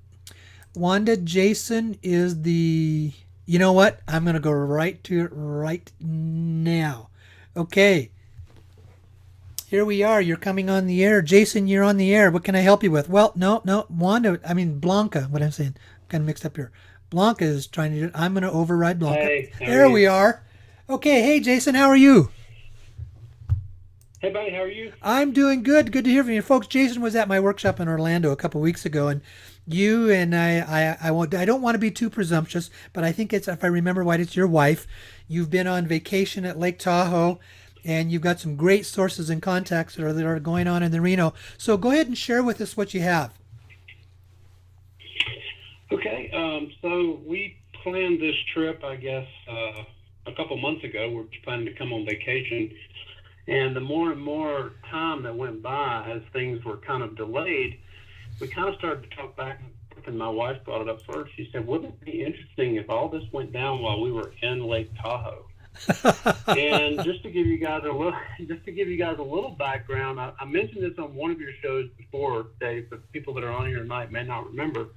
Wanda, Jason is the, you know what? I'm going to go right to it right now. Okay. Here we are. You're coming on the air. Jason, you're on the air. What can I help you with? Well, no. Wanda, Blanca, what I'm saying. Kind of mixed up here. Blanca is trying to do it. I'm going to override Blanca. Hey, how are There you? we are. Okay. Hey, Jason, how are you? Hey, buddy, how are you? I'm doing good. Good to hear from you, folks. Jason was at my workshop in Orlando a couple weeks ago, and you and I don't want to be too presumptuous, but I think it's, if I remember right, it's your wife. You've been on vacation at Lake Tahoe, and you've got some great sources and contacts that are going on in the Reno. So go ahead and share with us what you have. Okay, so we planned this trip, I guess, a couple months ago. We're planning to come on vacation, and the more and more time that went by as things were kind of delayed, we kind of started to talk back and forth, and my wife brought it up first. She said, wouldn't it be interesting if all this went down while we were in Lake Tahoe? And just to give you guys a little background, I mentioned this on one of your shows before, Dave, but people that are on here tonight may not remember.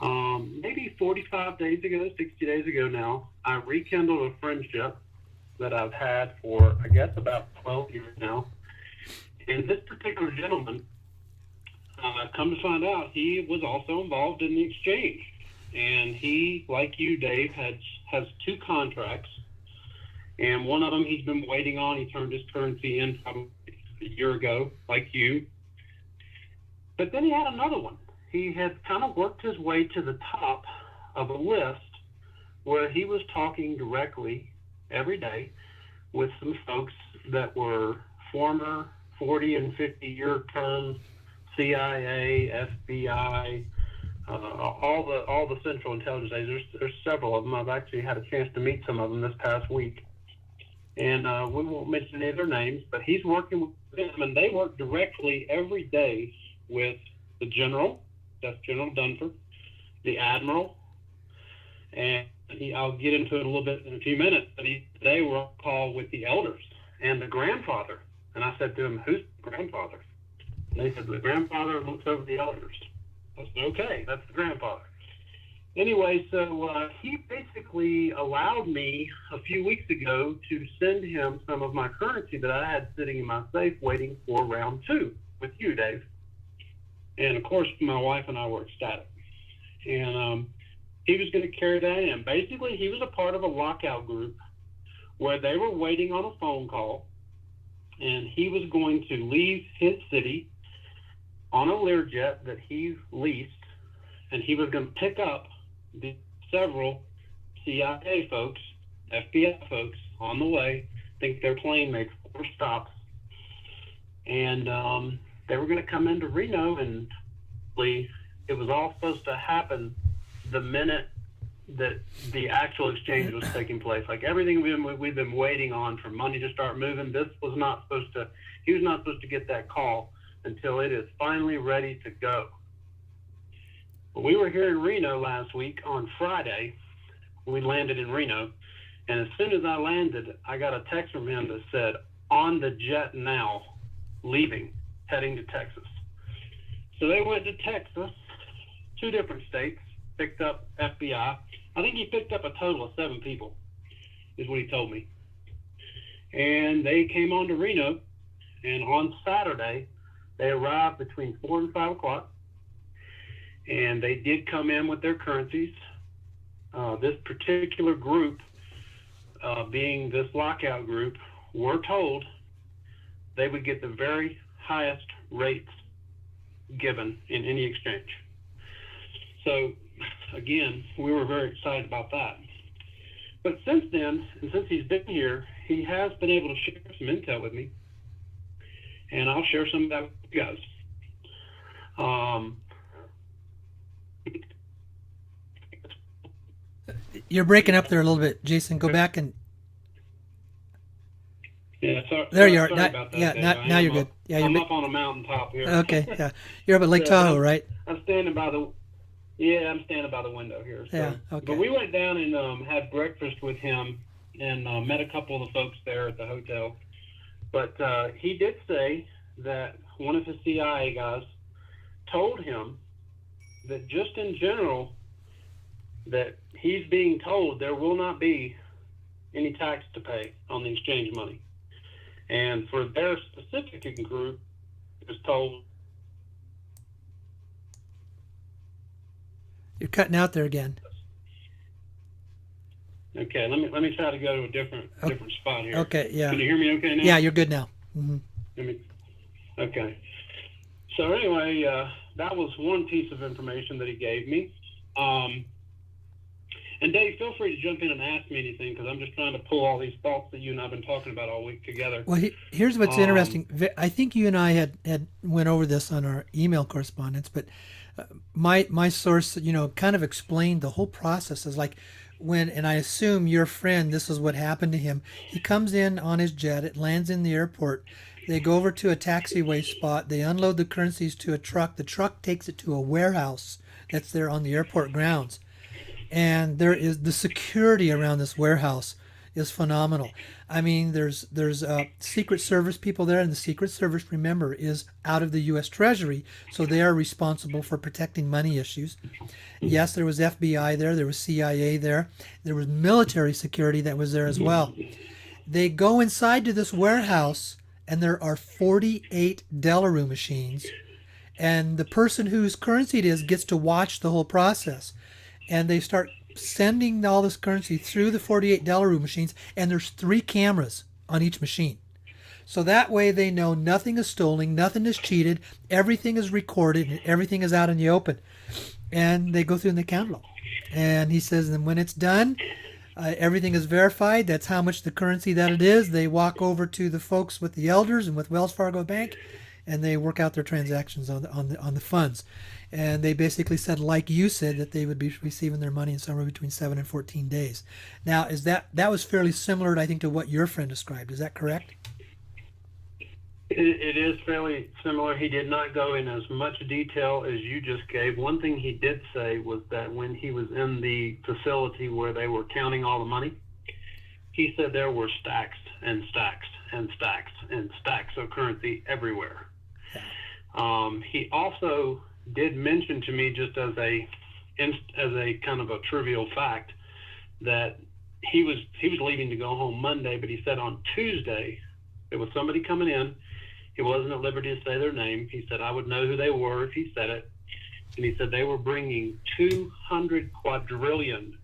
Maybe 45 days ago, 60 days ago now, I rekindled a friendship that I've had for, I guess, about 12 years now. And this particular gentleman, come to find out, he was also involved in the exchange. And he, like you, Dave, has two contracts. And one of them he's been waiting on. He turned his currency in probably a year ago, like you. But then he had another one. He had kind of worked his way to the top of a list where he was talking directly every day with some folks that were former 40 and 50-year term CIA, FBI, all the Central Intelligence Agencies. There's several of them. I've actually had a chance to meet some of them this past week. And we won't mention any of their names, but he's working with them, and they work directly every day with the general, that's General Dunford, the admiral, and I'll get into it a little bit in a few minutes, but they were on call with the elders and the grandfather. And I said to him, who's the grandfather? And they said, the grandfather looks over the elders. I said, okay, that's the grandfather. Anyway, so he basically allowed me a few weeks ago to send him some of my currency that I had sitting in my safe waiting for round two with you, Dave. And, of course, my wife and I were ecstatic. And he was going to carry that in. Basically, he was a part of a lockout group where they were waiting on a phone call, and he was going to leave his city on a Learjet that he leased, and he was going to pick up several CIA folks, FBI folks on the way. I think their plane made 4 stops. And they were going to come into Reno, and it was all supposed to happen the minute that the actual exchange was taking place. Like everything we've been waiting on for money to start moving, he was not supposed to get that call until it is finally ready to go. We were here in Reno last week on Friday. We landed in Reno, and as soon as I landed, I got a text from him that said, on the jet now, leaving, heading to Texas. So they went to Texas, 2 different states, picked up FBI. I think he picked up a total of 7 people, is what he told me. And they came on to Reno, and on Saturday, they arrived between 4 and 5 o'clock. And they did come in with their currencies. This particular group, being this lockout group, were told they would get the very highest rates given in any exchange. So, again, we were very excited about that. But since then, and since he's been here, he has been able to share some intel with me. And I'll share some of that with you guys. You're breaking up there a little bit, Jason. Go back and. Yeah, there you are. Sorry about that, now you're good. Yeah, I'm up on a mountaintop here. Okay, yeah, you're up at Lake Tahoe, right? I'm standing by the window here. So. Yeah, okay. But we went down and had breakfast with him and met a couple of the folks there at the hotel. But he did say that one of his CIA guys told him that just in general, that he's being told there will not be any tax to pay on the exchange money. And for their specific group, it was told. You're cutting out there again. Okay, let me try to go to a different spot here. Okay, yeah. Can you hear me okay now? Yeah, you're good now. Mm-hmm. Okay. So anyway, that was one piece of information that he gave me. And Dave, feel free to jump in and ask me anything, because I'm just trying to pull all these thoughts that you and I have been talking about all week together. Well, here's what's interesting. I think you and I had went over this on our email correspondence, but my source, kind of explained the whole process. Is like and I assume your friend, this is what happened to him. He comes in on his jet, it lands in the airport. They go over to a taxiway spot. They unload the currencies to a truck. The truck takes it to a warehouse that's there on the airport grounds. And there is the security around this warehouse is phenomenal. I mean, there's Secret Service people there, and the Secret Service, remember, is out of the U.S. Treasury, so they are responsible for protecting money issues. Yes, there was FBI there was CIA there was military security that was there as well. They go inside to this warehouse, and there are 48 Delarue machines, and the person whose currency it is gets to watch the whole process. And they start sending all this currency through the 48 Delarue machines, and there's 3 cameras on each machine. So that way they know nothing is stolen, nothing is cheated, everything is recorded, and everything is out in the open. And they go through and they count it all. And he says, and when it's done, everything is verified. That's how much the currency that it is. They walk over to the folks with the elders and with Wells Fargo Bank, and they work out their transactions on the funds. And they basically said, like you said, that they would be receiving their money in somewhere between 7 and 14 days. Now, is that was fairly similar, I think, to what your friend described. Is that correct? It is fairly similar. He did not go in as much detail as you just gave. One thing he did say was that when he was in the facility where they were counting all the money, he said there were stacks and stacks and stacks and stacks of currency everywhere. He also did mention to me, just as a kind of a trivial fact, that he was leaving to go home Monday, but he said on Tuesday there was somebody coming in. He wasn't at liberty to say their name. He said I would know who they were if he said it. And he said they were bringing 200 quadrillion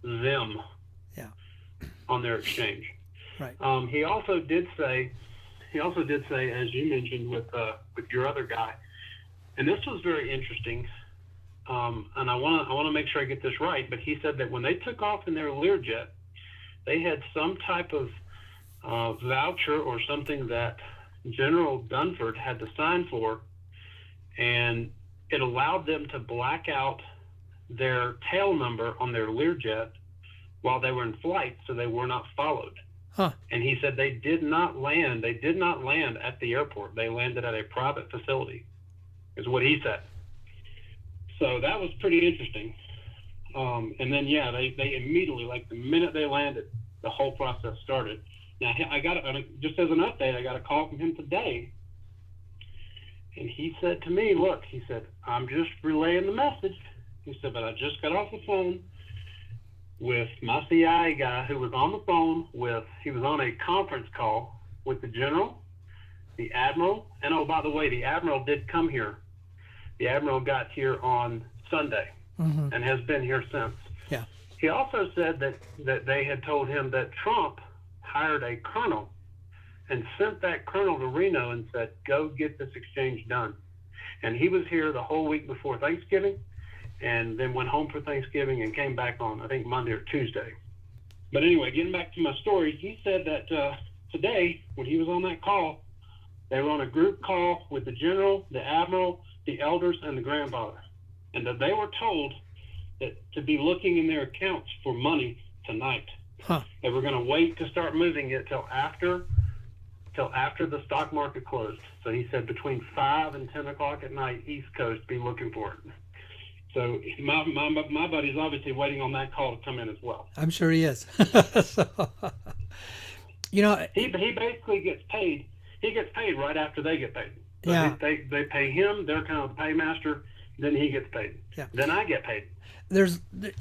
them on their exchange. Right. He also did say, as you mentioned with your other guy, and this was very interesting. And I want to make sure I get this right. But he said that when they took off in their Learjet, they had some type of voucher or something that General Dunford had to sign for, and it allowed them to black out their tail number on their Learjet while they were in flight, so they were not followed. Huh. And he said they did not land at the airport. They landed at a private facility, is what he said. So that was pretty interesting. And then, they immediately, like the minute they landed, the whole process started. Now, just as an update, I got a call from him today, and he said to me, look, he said, I'm just relaying the message. He said, but I just got off the phone with my CIA guy who was on the phone he was on a conference call with the general, the admiral, and oh, by the way, the admiral did come here. The admiral got here on Sunday and has been here since. Yeah. He also said that they had told him that Trump hired a colonel and sent that colonel to Reno and said, go get this exchange done. And he was here the whole week before Thanksgiving, and then went home for Thanksgiving and came back on, I think, Monday or Tuesday. But anyway, getting back to my story, he said that today, when he was on that call, they were on a group call with the general, the admiral, the elders, and the grandfather. And that they were told that to be looking in their accounts for money tonight. Huh. They were going to wait to start moving it till after the stock market closed. So he said between 5 and 10 o'clock at night, East Coast, be looking for it. So my buddy's obviously waiting on that call to come in as well. I'm sure he is. So, he basically gets paid. He gets paid right after they get paid. So yeah. They pay him. They're kind of the paymaster. Then he gets paid. Yeah. Then I get paid. You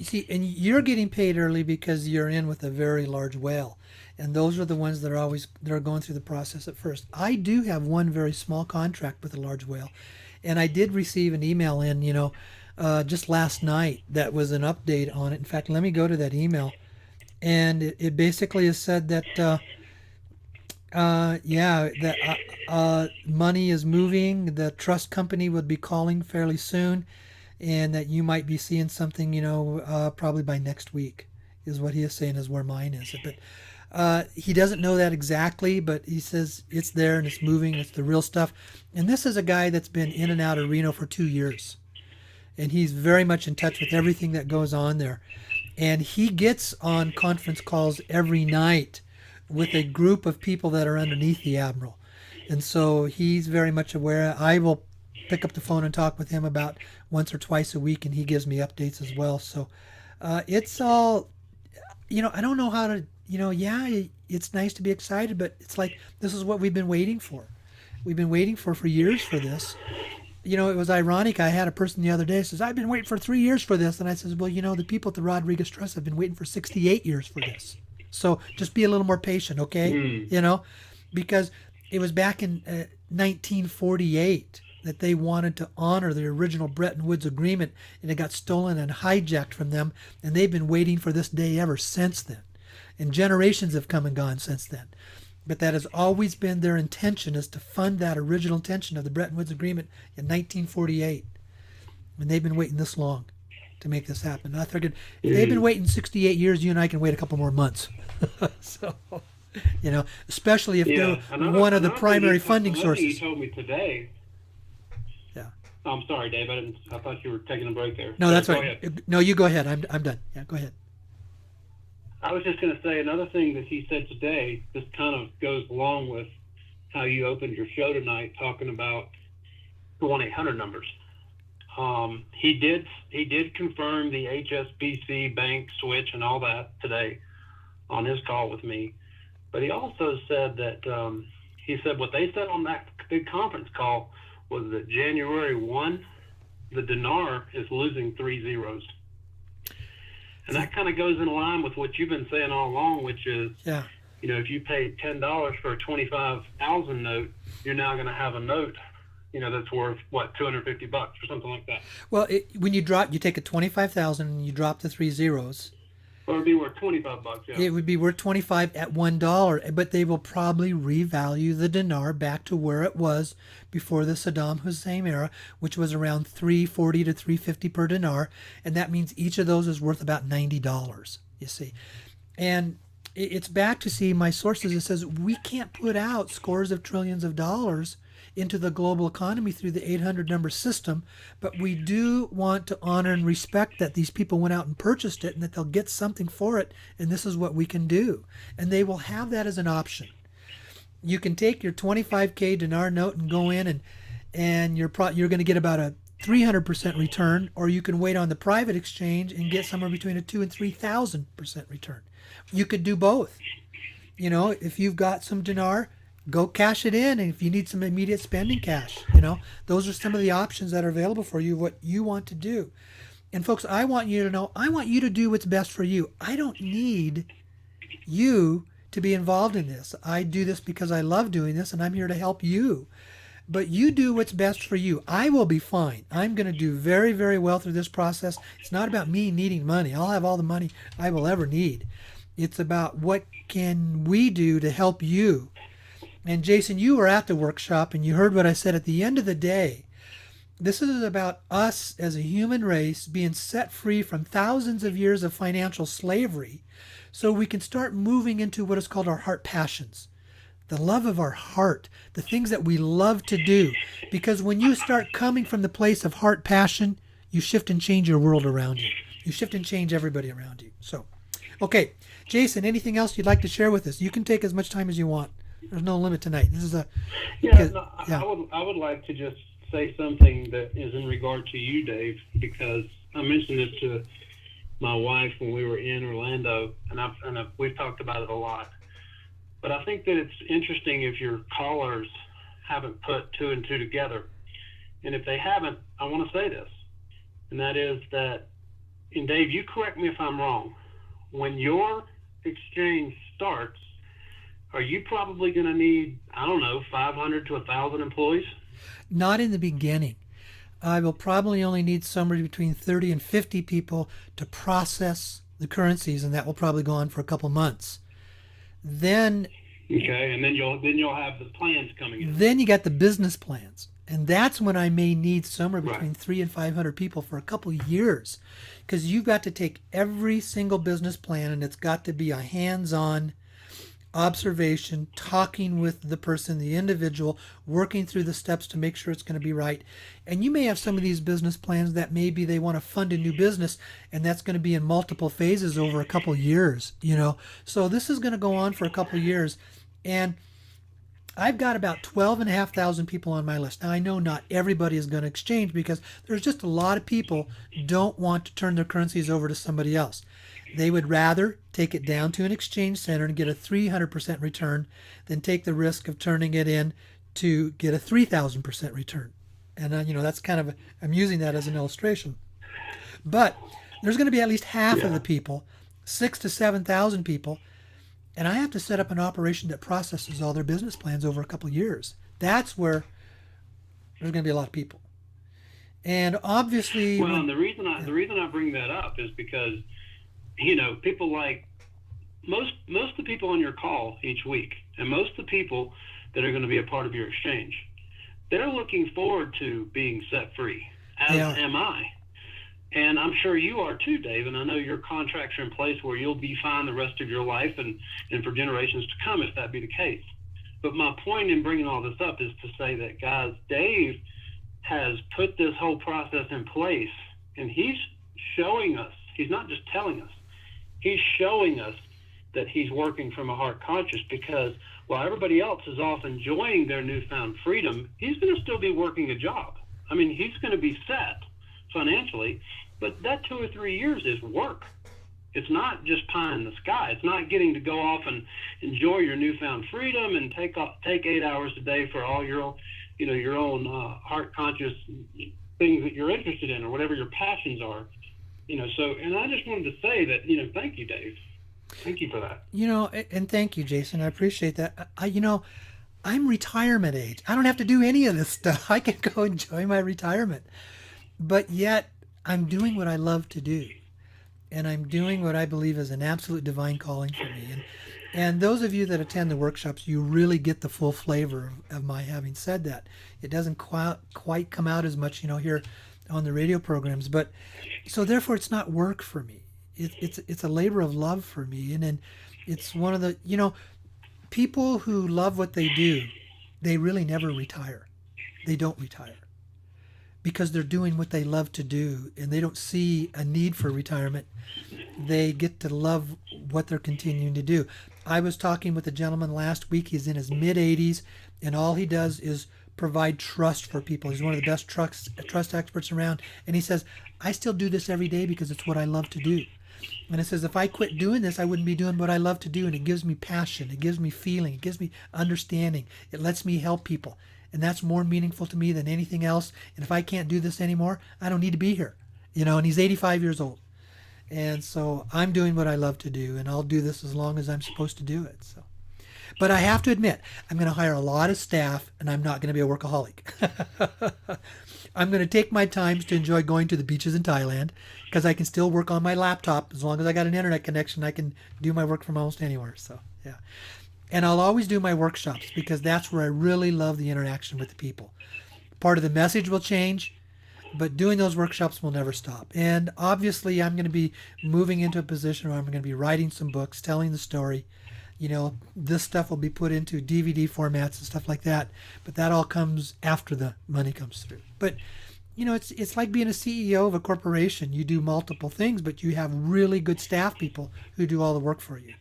see, and you're getting paid early because you're in with a very large whale, and those are the ones that are going through the process at first. I do have one very small contract with a large whale, and I did receive an email in, just last night that was an update on it. In fact, let me go to that email, and it basically has said that money is moving. The trust company would be calling fairly soon, and that you might be seeing something, probably by next week, is what he is saying is where mine is. But he doesn't know that exactly, but he says it's there and it's moving. It's the real stuff. And this is a guy that's been in and out of Reno for 2 years, and he's very much in touch with everything that goes on there. And he gets on conference calls every night with a group of people that are underneath the admiral. And so he's very much aware. I will pick up the phone and talk with him about once or twice a week, and he gives me updates as well. So it's all, I don't know how to it's nice to be excited, but it's like this is what we've been waiting for. We've been waiting for years for this. It was ironic. I had a person the other day says, I've been waiting for 3 years for this. And I says, well, the people at the Rodriguez Trust have been waiting for 68 years for this. So just be a little more patient, okay? Because it was back in 1948 that they wanted to honor the original Bretton Woods Agreement, and it got stolen and hijacked from them. And they've been waiting for this day ever since then. And generations have come and gone since then. But that has always been their intention, is to fund that original intention of the Bretton Woods Agreement in 1948. And they've been waiting this long to make this happen. And I figured if they've been waiting 68 years, you and I can wait a couple more months. So, especially if they're one of the primary funding sources. You told me today. Yeah. I'm sorry, Dave. I thought you were taking a break there. No, that's right. No, you go ahead. I'm done. Yeah, go ahead. I was just going to say another thing that he said today. This kind of goes along with how you opened your show tonight, talking about the 1-800 numbers. He did confirm the HSBC bank switch and all that today on his call with me. But he also said that he said what they said on that big conference call was that January 1, the dinar is losing 3 zeros. And that kind of goes in line with what you've been saying all along, which is, if you paid $10 for a 25,000 note, you're now going to have a note, that's worth $250 or something like that. Well, when you take a 25,000 and you drop the 3 zeros. Or it'd be worth $25. Yeah. It would be worth 25 at $1, but they will probably revalue the dinar back to where it was before the Saddam Hussein era, which was around $340 to $350 per dinar, and that means each of those is worth about $90. You see, and it's back to see my sources. It says we can't put out scores of trillions of dollars into the global economy through the 800 number system, but we do want to honor and respect that these people went out and purchased it and that they'll get something for it, and this is what we can do. And they will have that as an option. You can take your 25K dinar note and go in and you're going to get about a 300% return, or you can wait on the private exchange and get somewhere between a 2,000 and 3,000% return. You could do both. If you've got some dinar, go cash it in, and if you need some immediate spending cash, those are some of the options that are available for you, what you want to do. And folks, I want you to know, I want you to do what's best for you. I don't need you to be involved in this. I do this because I love doing this, and I'm here to help you. But you do what's best for you. I will be fine. I'm going to do very, very well through this process. It's not about me needing money. I'll have all the money I will ever need. It's about what can we do to help you. And Jason, you were at the workshop and you heard what I said. At the end of the day, this is about us as a human race being set free from thousands of years of financial slavery so we can start moving into what is called our heart passions, the love of our heart, the things that we love to do. Because when you start coming from the place of heart passion, you shift and change your world around you. You shift and change everybody around you. So, okay, Jason, anything else you'd like to share with us? You can take as much time as you want. There's no limit tonight. This is I would like to just say something that is in regard to you, Dave, because I mentioned this to my wife when we were in Orlando, and we've talked about it a lot. But I think that it's interesting if your callers haven't put 2 and 2 together, and if they haven't, I want to say this, and that is that, and Dave, you correct me if I'm wrong. When your exchange starts, are you probably going to need, 500 to 1,000 employees? Not in the beginning. I will probably only need somewhere between 30 and 50 people to process the currencies, and that will probably go on for a couple months. Then, okay, and then you'll have the plans coming in. Then you got the business plans, and that's when I may need somewhere between 300 and 500 people for a couple of years, because you've got to take every single business plan, and it's got to be a hands-on observation, talking with the person, the individual, working through the steps to make sure it's going to be right. And you may have some of these business plans that maybe they want to fund a new business, and that's going to be in multiple phases over a couple of years, So this is going to go on for a couple of years. And I've got about 12,500 people on my list. Now, I know not everybody is going to exchange because there's just a lot of people don't want to turn their currencies over to somebody else. They would rather take it down to an exchange center and get a 300% return than take the risk of turning it in to get a 3,000% return. And, that's kind of, I'm using that as an illustration. But there's going to be at least half of the people, 6,000 to 7,000 people, and I have to set up an operation that processes all their business plans over a couple of years. That's where there's going to be a lot of people. And obviously, well, and the reason I bring that up is because, people like most of the people on your call each week, and most of the people that are going to be a part of your exchange, they're looking forward to being set free, as am I. And I'm sure you are too, Dave, and I know your contracts are in place where you'll be fine the rest of your life and for generations to come if that be the case. But my point in bringing all this up is to say that, guys, Dave has put this whole process in place, and he's showing us, he's not just telling us, he's showing us that he's working from a heart conscious, because while everybody else is off enjoying their newfound freedom, he's going to still be working a job. I mean, he's going to be set financially, but that 2 or 3 years is work. It's not just pie in the sky. It's not getting to go off and enjoy your newfound freedom and take 8 hours a day for all your own, your own heart conscious things that you're interested in or whatever your passions are. So, and I just wanted to say that, thank you, Dave. Thank you for that. And thank you, Jason. I appreciate that. I'm retirement age. I don't have to do any of this stuff. I can go enjoy my retirement. But yet, I'm doing what I love to do. And I'm doing what I believe is an absolute divine calling for me. And those of you that attend the workshops, you really get the full flavor of my having said that. It doesn't quite come out as much, here on the radio programs. But so therefore, it's not work for me. It's a labor of love for me. And it's one of the, people who love what they do, they really never retire. They don't retire because they're doing what they love to do, and they don't see a need for retirement. They get to love what they're continuing to do. I was talking with a gentleman last week. He's in his mid-80s, and all he does is provide trust for people. He's one of the best trust experts around. And he says, I still do this every day because it's what I love to do. And it says, if I quit doing this, I wouldn't be doing what I love to do. And it gives me passion. It gives me feeling. It gives me understanding. It lets me help people. And that's more meaningful to me than anything else. And if I can't do this anymore, I don't need to be here. And he's 85 years old. And so I'm doing what I love to do. And I'll do this as long as I'm supposed to do it. So, but I have to admit, I'm going to hire a lot of staff, and I'm not going to be a workaholic. I'm going to take my times to enjoy going to the beaches in Thailand, because I can still work on my laptop. As long as I got an internet connection, I can do my work from almost anywhere. So, yeah. And I'll always do my workshops, because that's where I really love the interaction with the people. Part of the message will change, but doing those workshops will never stop. And obviously, I'm going to be moving into a position where I'm going to be writing some books, telling the story. This stuff will be put into DVD formats and stuff like that, but that all comes after the money comes through. But, it's like being a CEO of a corporation. You do multiple things, but you have really good staff people who do all the work for you.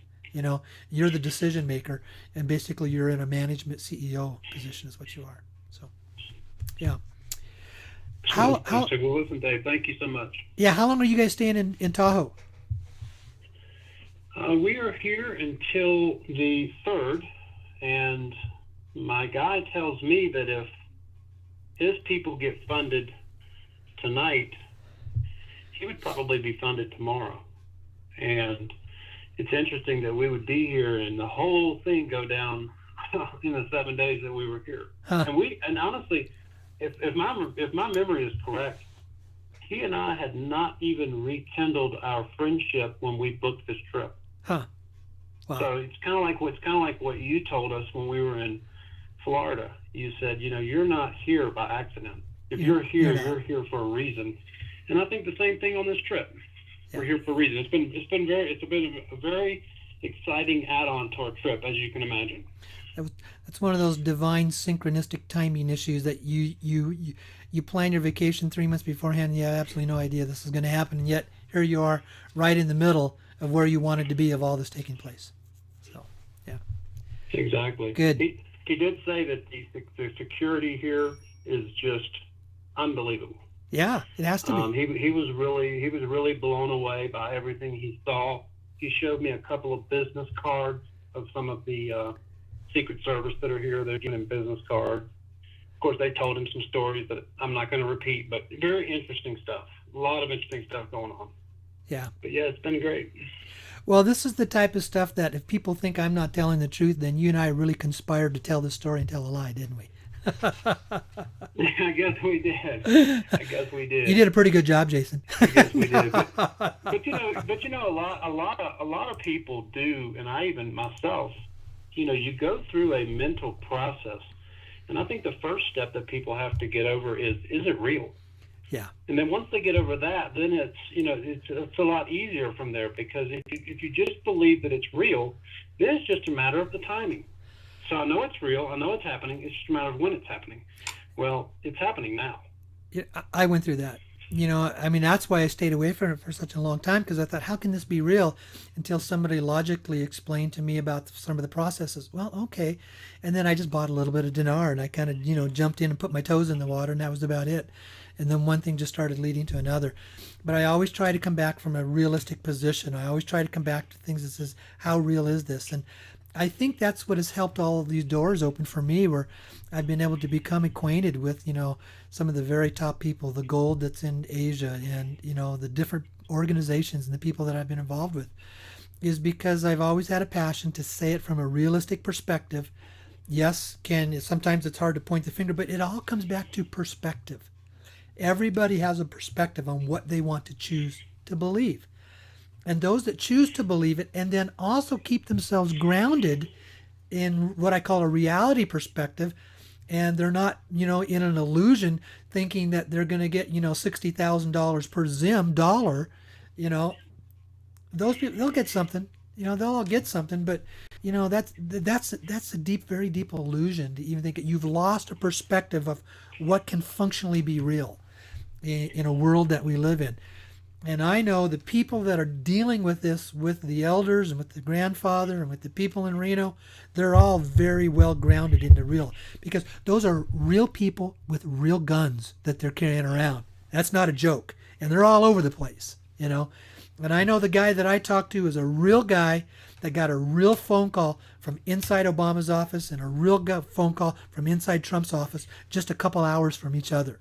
You're the decision maker, and basically you're in a management CEO position is what you are. So, yeah. Well, listen, Dave, thank you so much. Yeah, how long are you guys staying in Tahoe? We are here until the 3rd, and my guy tells me that if his people get funded tonight, he would probably be funded tomorrow. And it's interesting that we would be here and the whole thing go down in the 7 days that we were here. Huh. And honestly, if my memory is correct, he and I had not even rekindled our friendship when we booked this trip. Huh. Wow. So it's kind of like what you told us when we were in Florida. You said, you're not here by accident. If you're here, you're here for a reason. And I think the same thing on this trip. Yeah. We're here for a reason. It's been a very exciting add-on to our trip, as you can imagine. That's one of those divine synchronistic timing issues that you plan your vacation 3 months beforehand, and you have absolutely no idea this is going to happen, and yet here you are right in the middle of where you wanted to be of all this taking place. So, yeah. Exactly. Good. He did say that the security here is just unbelievable. Yeah, it has to be. He was really blown away by everything he saw. He showed me a couple of business cards of some of the Secret Service that are here. They're giving him business cards. Of course, they told him some stories that I'm not going to repeat, but very interesting stuff. A lot of interesting stuff going on. Yeah. But yeah, it's been great. Well, this is the type of stuff that if people think I'm not telling the truth, then you and I really conspired to tell the story and tell a lie, didn't we? I guess we did. You did a pretty good job, Jason. I guess we did. But you know, a lot of people do, and I even myself. You go through a mental process, and I think the first step that people have to get over is it real? Yeah. And then once they get over that, then it's a lot easier from there, because if you just believe that it's real, then it's just a matter of the timing. So I know it's real. I know it's happening. It's just a matter of when it's happening. Well, it's happening now. Yeah, I went through that. That's why I stayed away from it for such a long time, because I thought, how can this be real? Until somebody logically explained to me about some of the processes. Well, okay. And then I just bought a little bit of dinar, and I kind of, jumped in and put my toes in the water, and that was about it. And then one thing just started leading to another. But I always try to come back from a realistic position. I always try to come back to things that says, how real is this? And I think that's what has helped all of these doors open for me, where I've been able to become acquainted with, some of the very top people, the gold that's in Asia, and, the different organizations and the people that I've been involved with, is because I've always had a passion to say it from a realistic perspective. Yes, sometimes it's hard to point the finger, but it all comes back to perspective. Everybody has a perspective on what they want to choose to believe. And those that choose to believe it and then also keep themselves grounded in what I call a reality perspective, and they're not, in an illusion thinking that they're going to get, $60,000 per Zim dollar, those people, they'll get something, they'll all get something, but, that's a deep, very deep illusion to even think that you've lost a perspective of what can functionally be real in a world that we live in. And I know the people that are dealing with this, with the elders and with the grandfather and with the people in Reno, they're all very well grounded into real, because those are real people with real guns that they're carrying around. That's not a joke. And they're all over the place, And I know the guy that I talked to is a real guy that got a real phone call from inside Obama's office and a real phone call from inside Trump's office, just a couple hours from each other.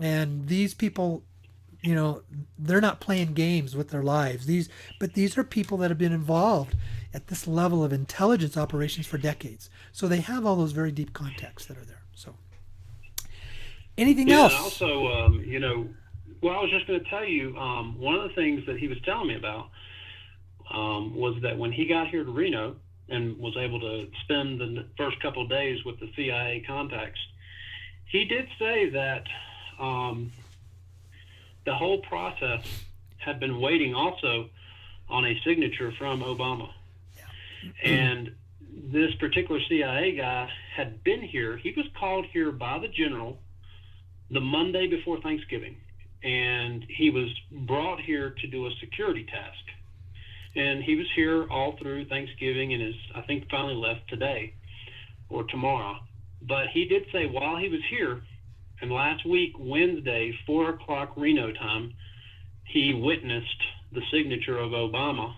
And these people, they're not playing games with their lives. But these are people that have been involved at this level of intelligence operations for decades. So they have all those very deep contacts that are there. So anything else? And also, I was just going to tell you, one of the things that he was telling me about was that when he got here to Reno and was able to spend the first couple of days with the CIA contacts, he did say that the whole process had been waiting also on a signature from Obama. Yeah. And this particular CIA guy had been here. He was called here by the general the Monday before Thanksgiving, and he was brought here to do a security task. And he was here all through Thanksgiving and I think finally left today or tomorrow. But he did say while he was here, and last week, Wednesday, 4 o'clock Reno time, he witnessed the signature of Obama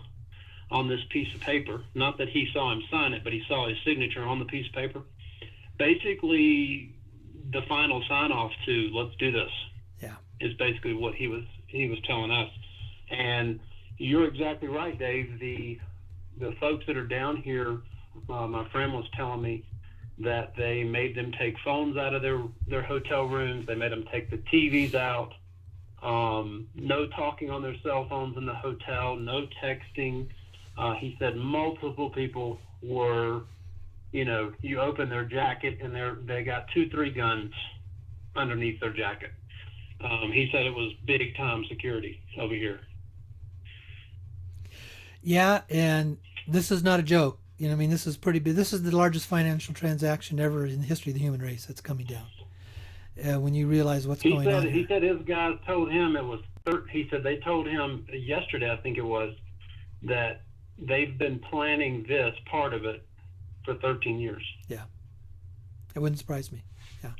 on this piece of paper. Not that he saw him sign it, but he saw his signature on the piece of paper. Basically, the final sign-off to let's do this. Yeah, is basically what he was telling us. And you're exactly right, Dave. The folks that are down here, my friend was telling me that they made them take phones out of their hotel rooms. They made them take the TVs out. No talking on their cell phones in the hotel. No texting. He said multiple people were, you open their jacket and they got 2-3 guns underneath their jacket. He said it was big time security over here. Yeah, and this is not a joke. This is pretty big. This is the largest financial transaction ever in the history of the human race that's coming down. When you realize what's going on. He said his guys told him it was. He said they told him yesterday, I think it was, that they've been planning this part of it for 13 years. Yeah. It wouldn't surprise me. Yeah.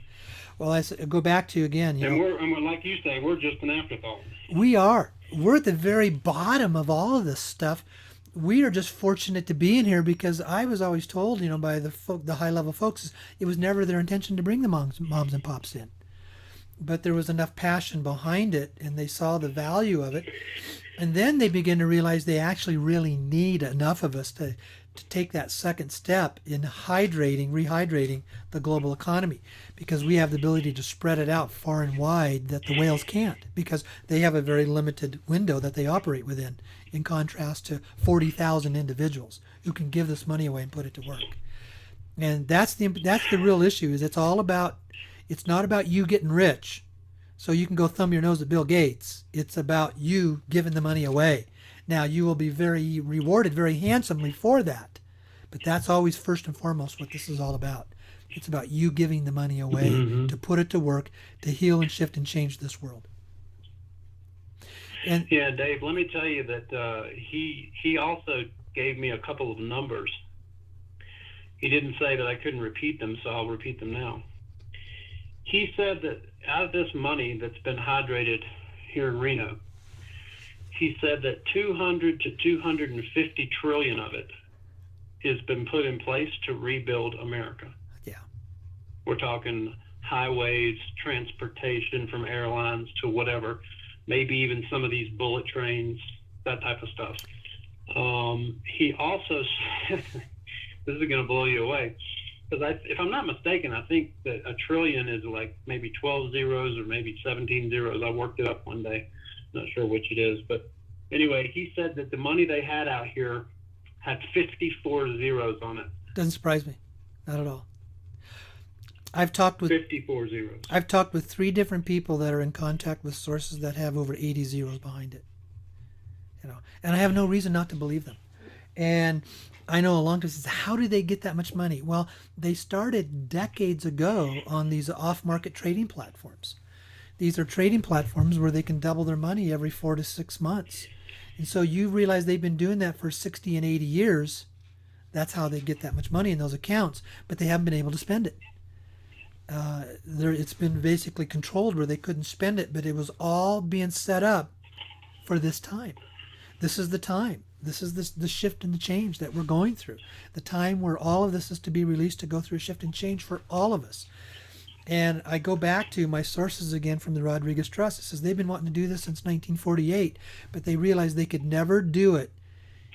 Well, go back to again. And we're like you say, we're just an afterthought. We are. We're at the very bottom of all of this stuff. We are just fortunate to be in here because I was always told, by the high level folks, it was never their intention to bring the moms and pops in. But there was enough passion behind it, and they saw the value of it. And then they begin to realize they actually really need enough of us to take that second step in rehydrating the global economy, because we have the ability to spread it out far and wide that the whales can't, because they have a very limited window that they operate within, in contrast to 40,000 individuals who can give this money away and put it to work. And that's the real issue. Is it's not about you getting rich so you can go thumb your nose at Bill Gates. It's about you giving the money away. Now, you will be very rewarded very handsomely for that, but that's always first and foremost what this is all about. It's about you giving the money away to put it to work, to heal and shift and change this world. And yeah, Dave, let me tell you that he also gave me a couple of numbers. He didn't say that I couldn't repeat them, so I'll repeat them now. He said that out of this money that's been hydrated here in Reno, he said that 200 to 250 trillion of it has been put in place to rebuild America. Yeah. We're talking highways, transportation from airlines to whatever, maybe even some of these bullet trains, that type of stuff. He also said, this is going to blow you away, because if I'm not mistaken, I think that a trillion is like maybe 12 zeros or maybe 17 zeros. I worked it up one day. Not sure which it is, but anyway, he said that the money they had out here had 54 zeros on it. Doesn't surprise me, not at all. I've talked with 54 zeros. I've talked with 3 different people that are in contact with sources that have over 80 zeros behind it. And I have no reason not to believe them. And I know a long time says, how do they get that much money? Well, they started decades ago on these off-market trading platforms. These are trading platforms where they can double their money every 4 to 6 months. And so you realize they've been doing that for 60 and 80 years. That's how they get that much money in those accounts, but they haven't been able to spend it. It's been basically controlled where they couldn't spend it, but it was all being set up for this time. This is the time. This is the shift and the change that we're going through. The time where all of this is to be released to go through a shift and change for all of us. And I go back to my sources again from the Rodriguez Trust. It says they've been wanting to do this since 1948, but they realized they could never do it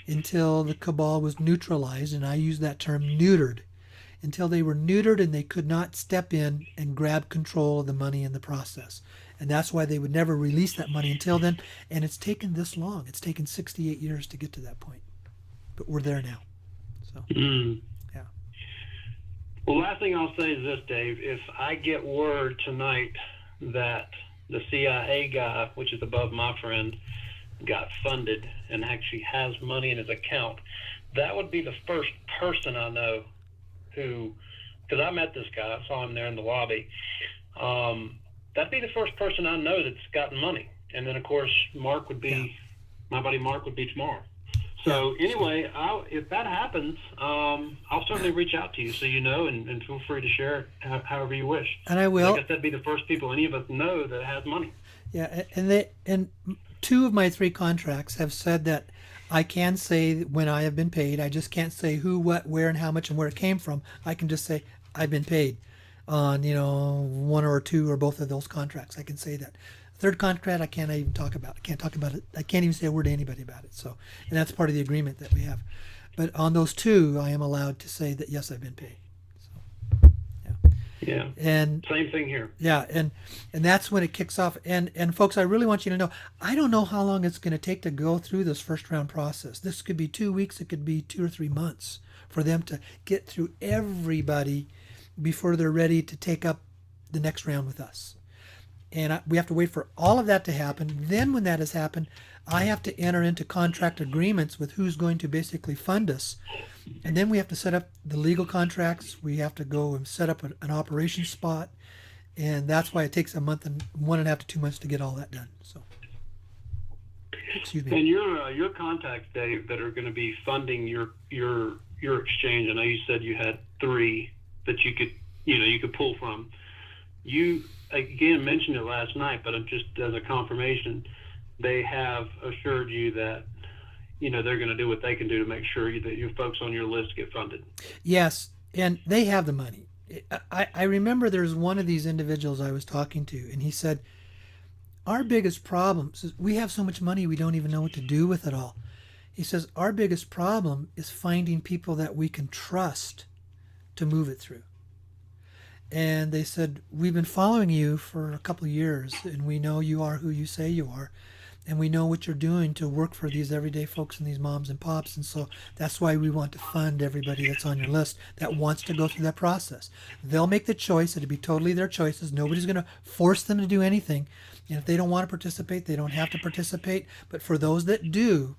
until the cabal was neutralized, and I use that term neutered, until they were neutered and they could not step in and grab control of the money in the process. And that's why they would never release that money until then. And it's taken this long. It's taken 68 years to get to that point. But we're there now. So, yeah. Well, last thing I'll say is this, Dave. If I get word tonight that the CIA guy, which is above my friend, got funded and actually has money in his account, that would be the first person I know who, because I met this guy, I saw him there in the lobby. That'd be the first person I know that's gotten money. And then, of course, Mark would be, my buddy Mark would be tomorrow. So anyway, if that happens, I'll certainly reach out to you so you know, and feel free to share it however you wish. And I will. Like I said, that'd be the first people any of us know that has money. Yeah, and 2 of my 3 contracts have said that I can say when I have been paid. I just can't say who, what, where, and how much, and where it came from. I can just say I've been paid on 1 or 2 or both of those contracts. I can say that. Third contract I can't even talk about. I can't talk about it. I can't even say a word to anybody about it. So, and that's part of the agreement that we have. But on those 2, I am allowed to say that yes, I've been paid. So, yeah. And same thing here. Yeah, and that's when it kicks off. And folks, I really want you to know, I don't know how long it's going to take to go through this first round process. This could be 2 weeks. It could be 2 or 3 months for them to get through everybody before they're ready to take up the next round with us. And we have to wait for all of that to happen. Then when that has happened, I have to enter into contract agreements with who's going to basically fund us. And then we have to set up the legal contracts. We have to go and set up an operations spot. And that's why it takes a month and 1.5 to 2 months to get all that done. So, excuse me. And your contacts, Dave, that are going to be funding your exchange. I know you said you had 3 that you could you could pull from. You again mentioned it last night, but just as a confirmation, they have assured you that they're going to do what they can do to make sure that your folks on your list get funded. Yes, and they have the money. I remember there's one of these individuals I was talking to, and he said, our biggest problem is we have so much money we don't even know what to do with it all. He says, our biggest problem is finding people that we can trust to move it through. And they said, we've been following you for a couple of years, and we know you are who you say you are, and we know what you're doing to work for these everyday folks and these moms and pops, and so that's why we want to fund everybody that's on your list that wants to go through that process. They'll make the choice. It'll be totally their choices. Nobody's going to force them to do anything, and if they don't want to participate, they don't have to participate. But for those that do,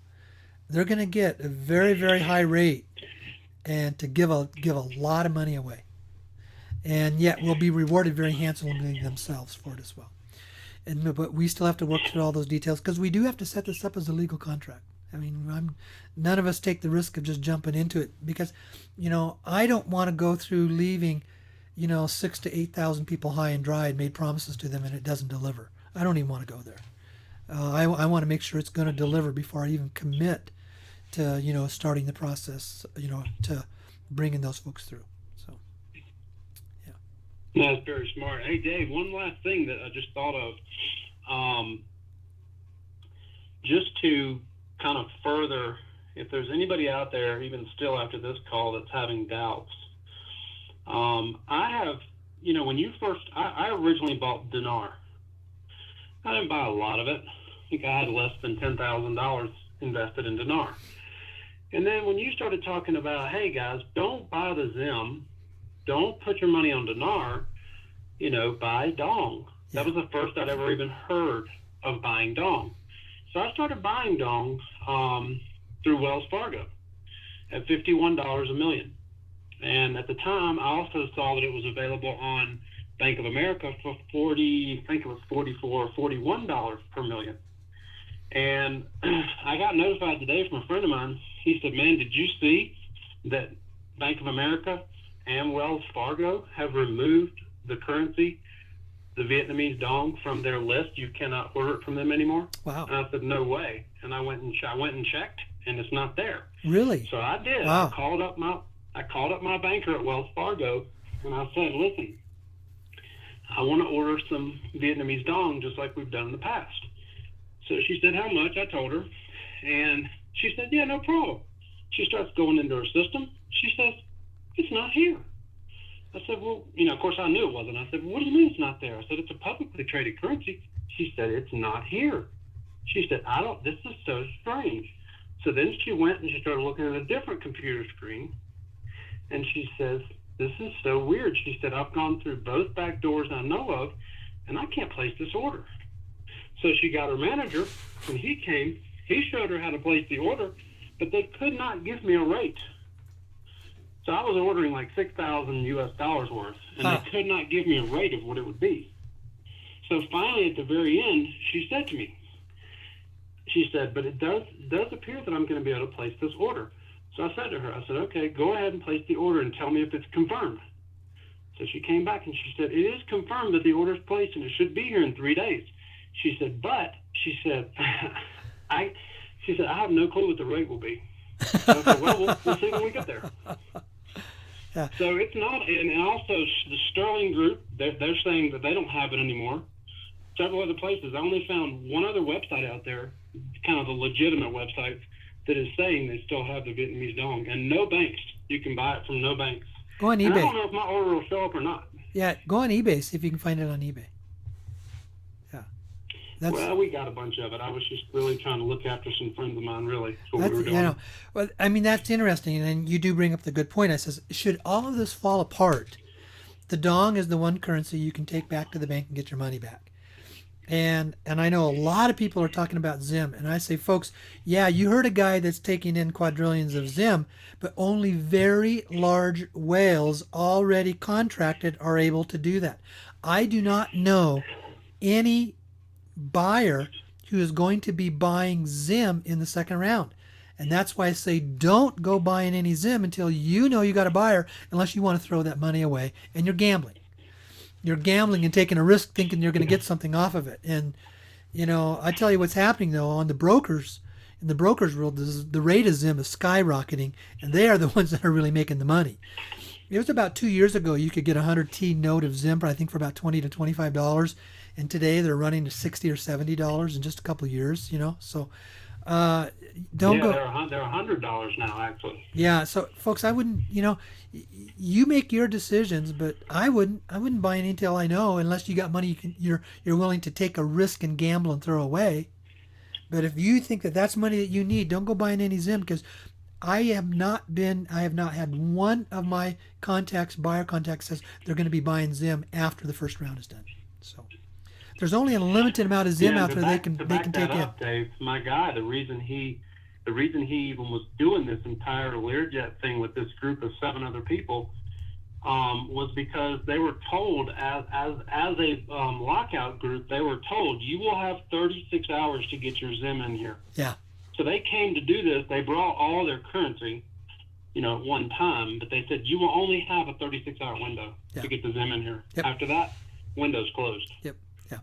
they're going to get a very, very high rate and to give a lot of money away. And yet will be rewarded very handsomely themselves for it as well. But we still have to work through all those details because we do have to set this up as a legal contract. I mean, none of us take the risk of just jumping into it because, I don't want to go through leaving, 6,000 to 8,000 people high and dry and made promises to them and it doesn't deliver. I don't even want to go there. I want to make sure it's going to deliver before I even commit to, starting the process, to bringing those folks through. So, yeah. That's very smart. Hey, Dave, one last thing that I just thought of. Just to kind of further, if there's anybody out there, even still after this call, that's having doubts, I have, when you first, I originally bought dinar. I didn't buy a lot of it. I think I had less than $10,000 invested in dinar. And then when you started talking about, hey guys, don't buy the Zim, don't put your money on dinar, buy dong. That was the first I'd ever even heard of buying dong. So I started buying dong through Wells Fargo at $51 a million. And at the time, I also saw that it was available on Bank of America for $44 or $41 per million. And I got notified today from a friend of mine. He said, man, did you see that Bank of America and Wells Fargo have removed the currency, the Vietnamese dong, from their list? You cannot order it from them anymore. Wow. And I said, no way. And I went and checked, and it's not there. Really? So I did. Wow. I called up my banker at Wells Fargo, and I said, listen, I want to order some Vietnamese dong just like we've done in the past. So she said, how much? I told her. And she said, yeah, no problem. She starts going into her system. She says, it's not here. I said, well, of course I knew it wasn't. I said, well, what do you mean it's not there? I said, it's a publicly traded currency. She said, it's not here. She said, this is so strange. So then she went and she started looking at a different computer screen. And she says, this is so weird. She said, I've gone through both back doors I know of, and I can't place this order. So she got her manager, and he came. He showed her how to place the order, but they could not give me a rate. So I was ordering like $6,000 US worth, and they could not give me a rate of what it would be. So finally, at the very end, she said to me, she said, but it does appear that I'm going to be able to place this order. So I said to her, I said, okay, go ahead and place the order and tell me if it's confirmed. So she came back and she said, it is confirmed that the order is placed and it should be here in 3 days. She said, but, she said, I have no clue what the rate will be. So I said, well, we'll see when we get there. Yeah. So it's not, and also the Sterling Group, they're saying that they don't have it anymore. Several other places. I only found one other website out there, kind of a legitimate website, that is saying they still have the Vietnamese dong. And no banks. You can buy it from no banks. Go on eBay. And I don't know if my order will show up or not. Yeah, go on eBay, see if you can find it on eBay. Yeah. Well, we got a bunch of it. I was just really trying to look after some friends of mine, really. That's what we were doing. Well, I mean, that's interesting. And you do bring up the good point. I says, should all of this fall apart, the dong is the one currency you can take back to the bank and get your money back. And I know a lot of people are talking about Zim, and I say, folks, yeah, you heard a guy that's taking in quadrillions of Zim, but only very large whales already contracted are able to do that. I do not know any buyer who is going to be buying Zim in the second round. And that's why I say don't go buying any Zim until you know you got a buyer, unless you want to throw that money away and you're gambling. You're gambling and taking a risk thinking you're going to get something off of it. And, I tell you what's happening, though, on the brokers, in the brokers world, the rate of Zim is skyrocketing, and they are the ones that are really making the money. It was about 2 years ago you could get a 100T note of Zim, I think, for about $20 to $25. And today they're running to $60 or $70 in just a couple of years, So don't go. They're $100 now, actually. Yeah, so folks, I wouldn't, you make your decisions, but I wouldn't buy any until I know, unless you got money you're willing to take a risk and gamble and throw away. But if you think that that's money that you need, don't go buying any Zim, because I have not had one of my buyer contacts says they're going to be buying Zim after the first round is done. So there's only a limited amount of Zim out there they can take in. Dave, my guy, the reason he even was doing this entire Learjet thing with this group of 7 other people was because they were told, as a lockout group, they were told, you will have 36 hours to get your Zim in here. Yeah. So they came to do this. They brought all their currency, at one time, but they said you will only have a 36-hour window to get the Zim in here. Yep. After that, window's closed. Yep. Yeah.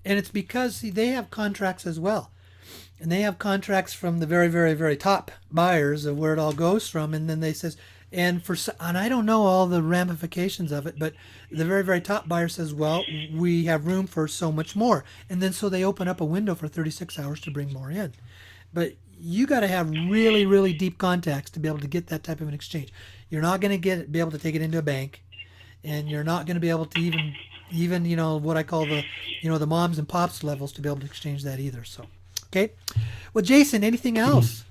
And it's because, they have contracts as well. And they have contracts from the very, very, very top buyers of where it all goes from. And then they says, and I don't know all the ramifications of it, but the very, very top buyer says, well, we have room for so much more. And then so they open up a window for 36 hours to bring more in. But you got to have really, really deep contacts to be able to get that type of an exchange. You're not going to be able to take it into a bank, and you're not going to be able to even what I call the moms and pops levels to be able to exchange that either. So, okay. Well, Jason, anything else?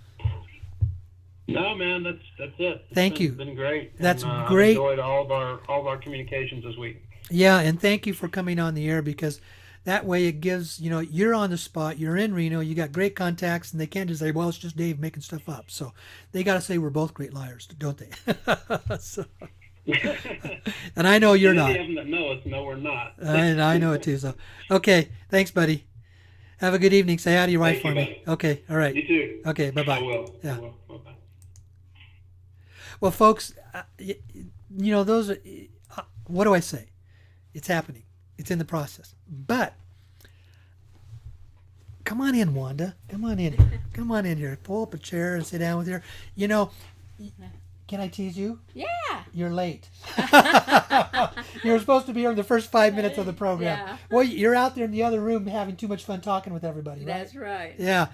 No, man, that's it. Thank you. It's been great. That's and, great. I've enjoyed all of our communications this week. Yeah, and thank you for coming on the air, because that way it gives, you're on the spot, you're in Reno, you got great contacts, and they can't just say, well, it's just Dave making stuff up. So they got to say we're both great liars, don't they? And I know you're not. Any of them that know us know we're not. And I know it too. So, okay, thanks, buddy. Have a good evening. Say hi to your wife for me. Buddy. Okay, all right. You too. Okay, bye-bye. I will. Yeah. I will. Bye-bye. Well, folks, those are, what do I say? It's happening. It's in the process. But come on in, Wanda. Come on in here. Come on in here. Pull up a chair and sit down with her. Can I tease you? Yeah. You're late. You were supposed to be here in the first 5 minutes of the program. Yeah. Well, you're out there in the other room having too much fun talking with everybody, right? That's right. Yeah.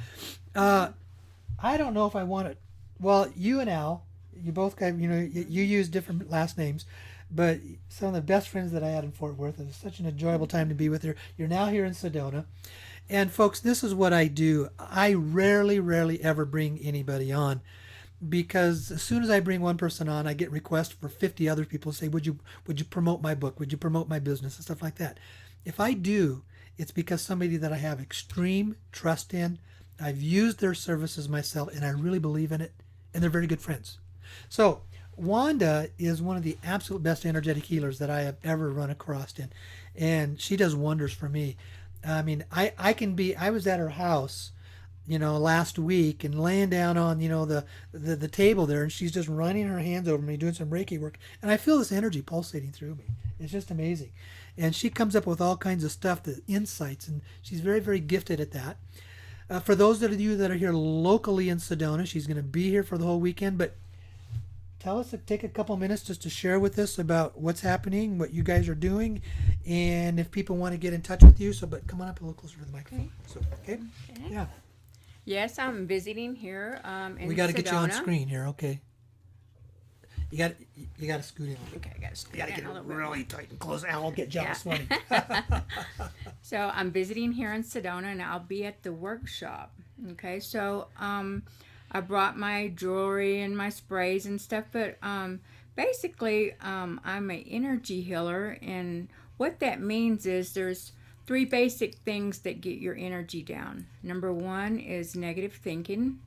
I don't know if I want to. Well, you and Al, you both got, you use different last names, but some of the best friends that I had in Fort Worth. It was such an enjoyable time to be with her. You're now here in Sedona. And folks, this is what I do. I rarely ever bring anybody on, because as soon as I bring one person on, I get requests for 50 other people to say, would you promote my book? Would you promote my business and stuff like that? If I do, it's because somebody that I have extreme trust in, I've used their services myself, and I really believe in it, and they're very good friends. So Wanda is one of the absolute best energetic healers that I have ever run across in, and she does wonders for me. I mean, I was at her house, last week, and laying down on, the table there, and she's just running her hands over me, doing some Reiki work, and I feel this energy pulsating through me. It's just amazing. And she comes up with all kinds of stuff, the insights, and she's very, very gifted at that. For those of you that are here locally in Sedona, she's going to be here for the whole weekend, but take a couple minutes just to share with us about what's happening, what you guys are doing, and if people want to get in touch with you. But come on up a little closer to the microphone. Okay. Yeah. Yes, I'm visiting here in We got to get you on Sedona. screen here, okay? You got to scoot in. Okay, I got to scoot You got to in get a it little bit. really tight and close. I'll get jealous Yeah. funny. So I'm visiting here in Sedona, and I'll be at the workshop. Okay, so I brought my jewelry and my sprays and stuff, but basically I'm an energy healer, and what that means is there's 3 basic things that get your energy down. Number 1 is negative thinking.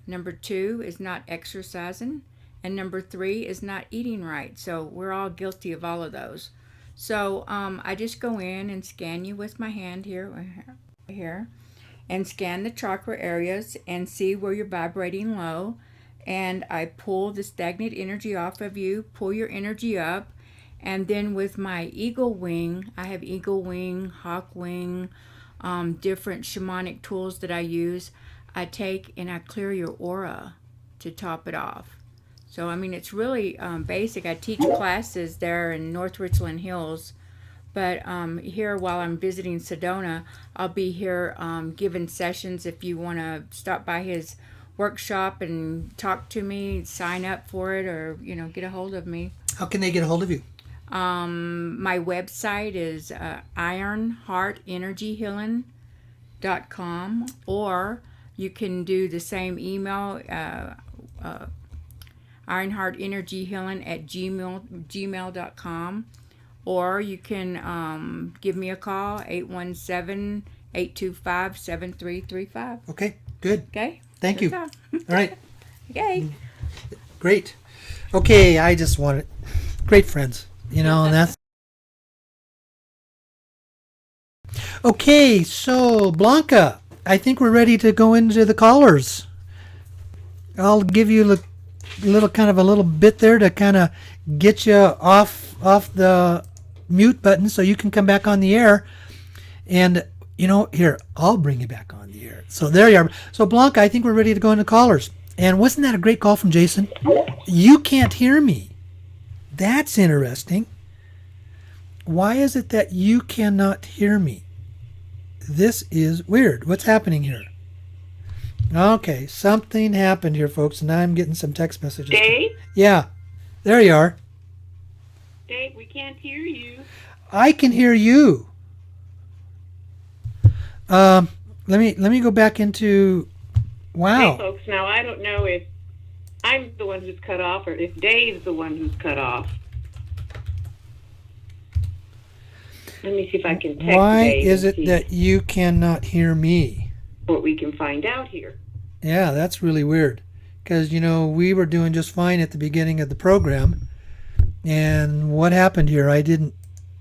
Number 2 is not exercising. And number 3 is not eating right. So we're all guilty of all of those. So I just go in and scan you with my hand here, and scan the chakra areas and see where you're vibrating low. And I pull the stagnant energy off of you, pull your energy up, and then with my eagle wing, I have eagle wing, hawk wing, different shamanic tools that I use. I take and I clear your aura to top it off. So, I mean, it's really basic. I teach classes there in North Richland Hills. But here, while I'm visiting Sedona, I'll be here giving sessions. If you want to stop by his workshop and talk to me, sign up for it, or, get a hold of me. How can they get a hold of you? My website is ironheartenergyhealing.com, or you can do the same email, ironheartenergyhealing@gmail.com, or you can give me a call, 817-825-7335. Okay, good. Okay? Thank you. That's All right. Okay. Great. Okay, I just wanted great friends, and that's okay. So Blanca, I think we're ready to go into the callers. I'll give you a little bit there to kind of get you off the mute button so you can come back on the air. And here, I'll bring you back on the air. So there you are. So Blanca, I think we're ready to go into callers. And wasn't that a great call from Jason? You can't hear me. That's interesting. Why is it that you cannot hear me? This is weird. What's happening here? Okay, something happened here, folks, and now I'm getting some text messages. Dave? Yeah, there you are. Dave, we can't hear you. I can hear you. Let me go back into. Wow. Hey, folks, now I don't know if I'm the one who's cut off or if Dave's the one who's cut off. Let me see if I can text Why Dave is and it see that you cannot hear me? what we can find out here. Yeah, that's really weird. Because, we were doing just fine at the beginning of the program. And what happened here? I didn't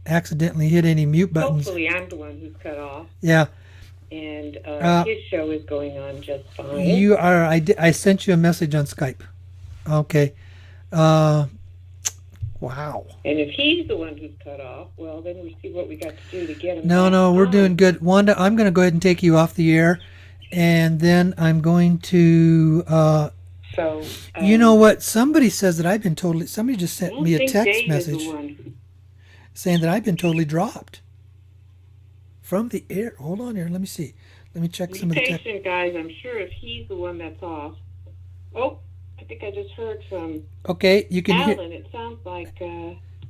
accidentally hit any mute buttons. Hopefully I'm the one who's cut off. Yeah. And his show is going on just fine. You are. I sent you a message on Skype. Okay. Wow. And if he's the one who's cut off, well, then we see what we got to do to get him. No, we're doing good. Wanda, I'm going to go ahead and take you off the air. And then I'm going to... So... you know what? Somebody says that I've been totally... Somebody just sent me a text Dave message saying that I've been totally dropped from the air. Hold on here. Let me see. Let me check some of the text. Be patient, guys. I'm sure if he's the one that's off. Oh, I think I just heard from Okay, you can hear... Alan. It sounds like...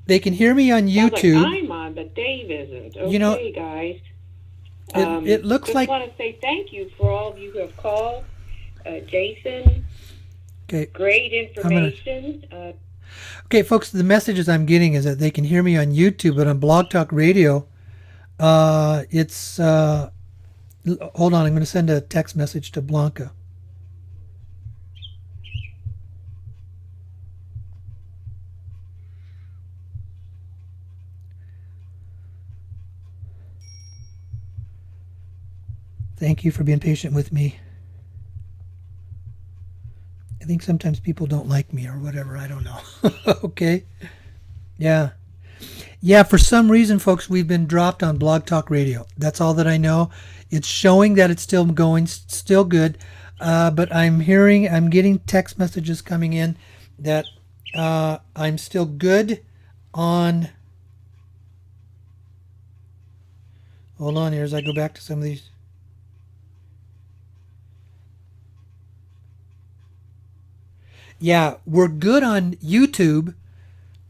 they can hear me on sounds YouTube. like I'm on, but Dave isn't. Okay, guys. It looks just like... want to say thank you for all of you who have called. Jason, Okay. great information. Okay, folks, the messages I'm getting is that they can hear me on YouTube, but on Blog Talk Radio, it's... hold on, I'm going to send a text message to Blanca. Thank you for being patient with me. I think sometimes people don't like me or whatever. I don't know. Okay. Yeah. Yeah, for some reason, folks, we've been dropped on Blog Talk Radio. That's all that I know. It's showing that it's still going, still good. But I'm getting text messages coming in that I'm still good on... Hold on here as I go back to some of these. Yeah, we're good on YouTube,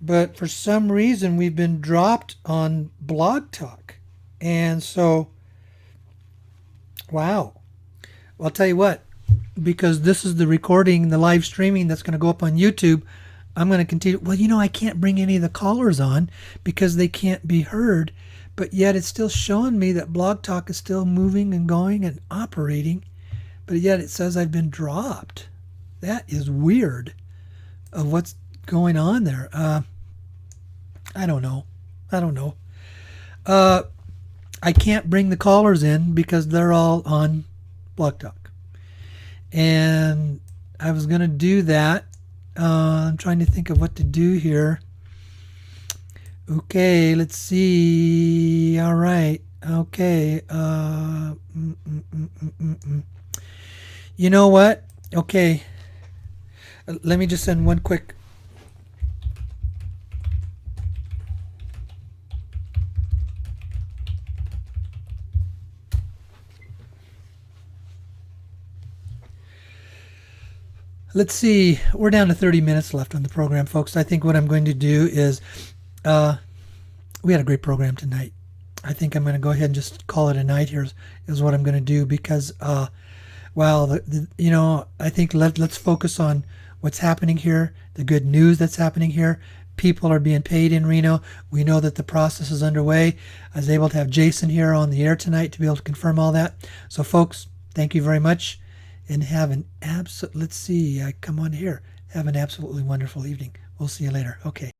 but for some reason we've been dropped on Blog Talk. And so, wow. Well, I'll tell you what, because this is the recording, the live streaming that's going to go up on YouTube, I'm going to continue. Well, I can't bring any of the callers on because they can't be heard, but yet it's still showing me that Blog Talk is still moving and going and operating, but yet it says I've been dropped. That is weird of what's going on there. I don't know. I can't bring the callers in because they're all on Blog Talk. And I was going to do that. I'm trying to think of what to do here. Okay, let's see. All right. Okay. You know what? Okay. Let me just send one quick. Let's see. We're down to 30 minutes left on the program, folks. I think what I'm going to do is, we had a great program tonight. I think I'm going to go ahead and just call it a night here is what I'm going to do because, well, I think let's focus on what's happening here, the good news that's happening here. People are being paid in Reno. We know that the process is underway. I was able to have Jason here on the air tonight to be able to confirm all that. So, folks, thank you very much. And have an let's see, I come on here. Have an absolutely wonderful evening. We'll see you later. Okay.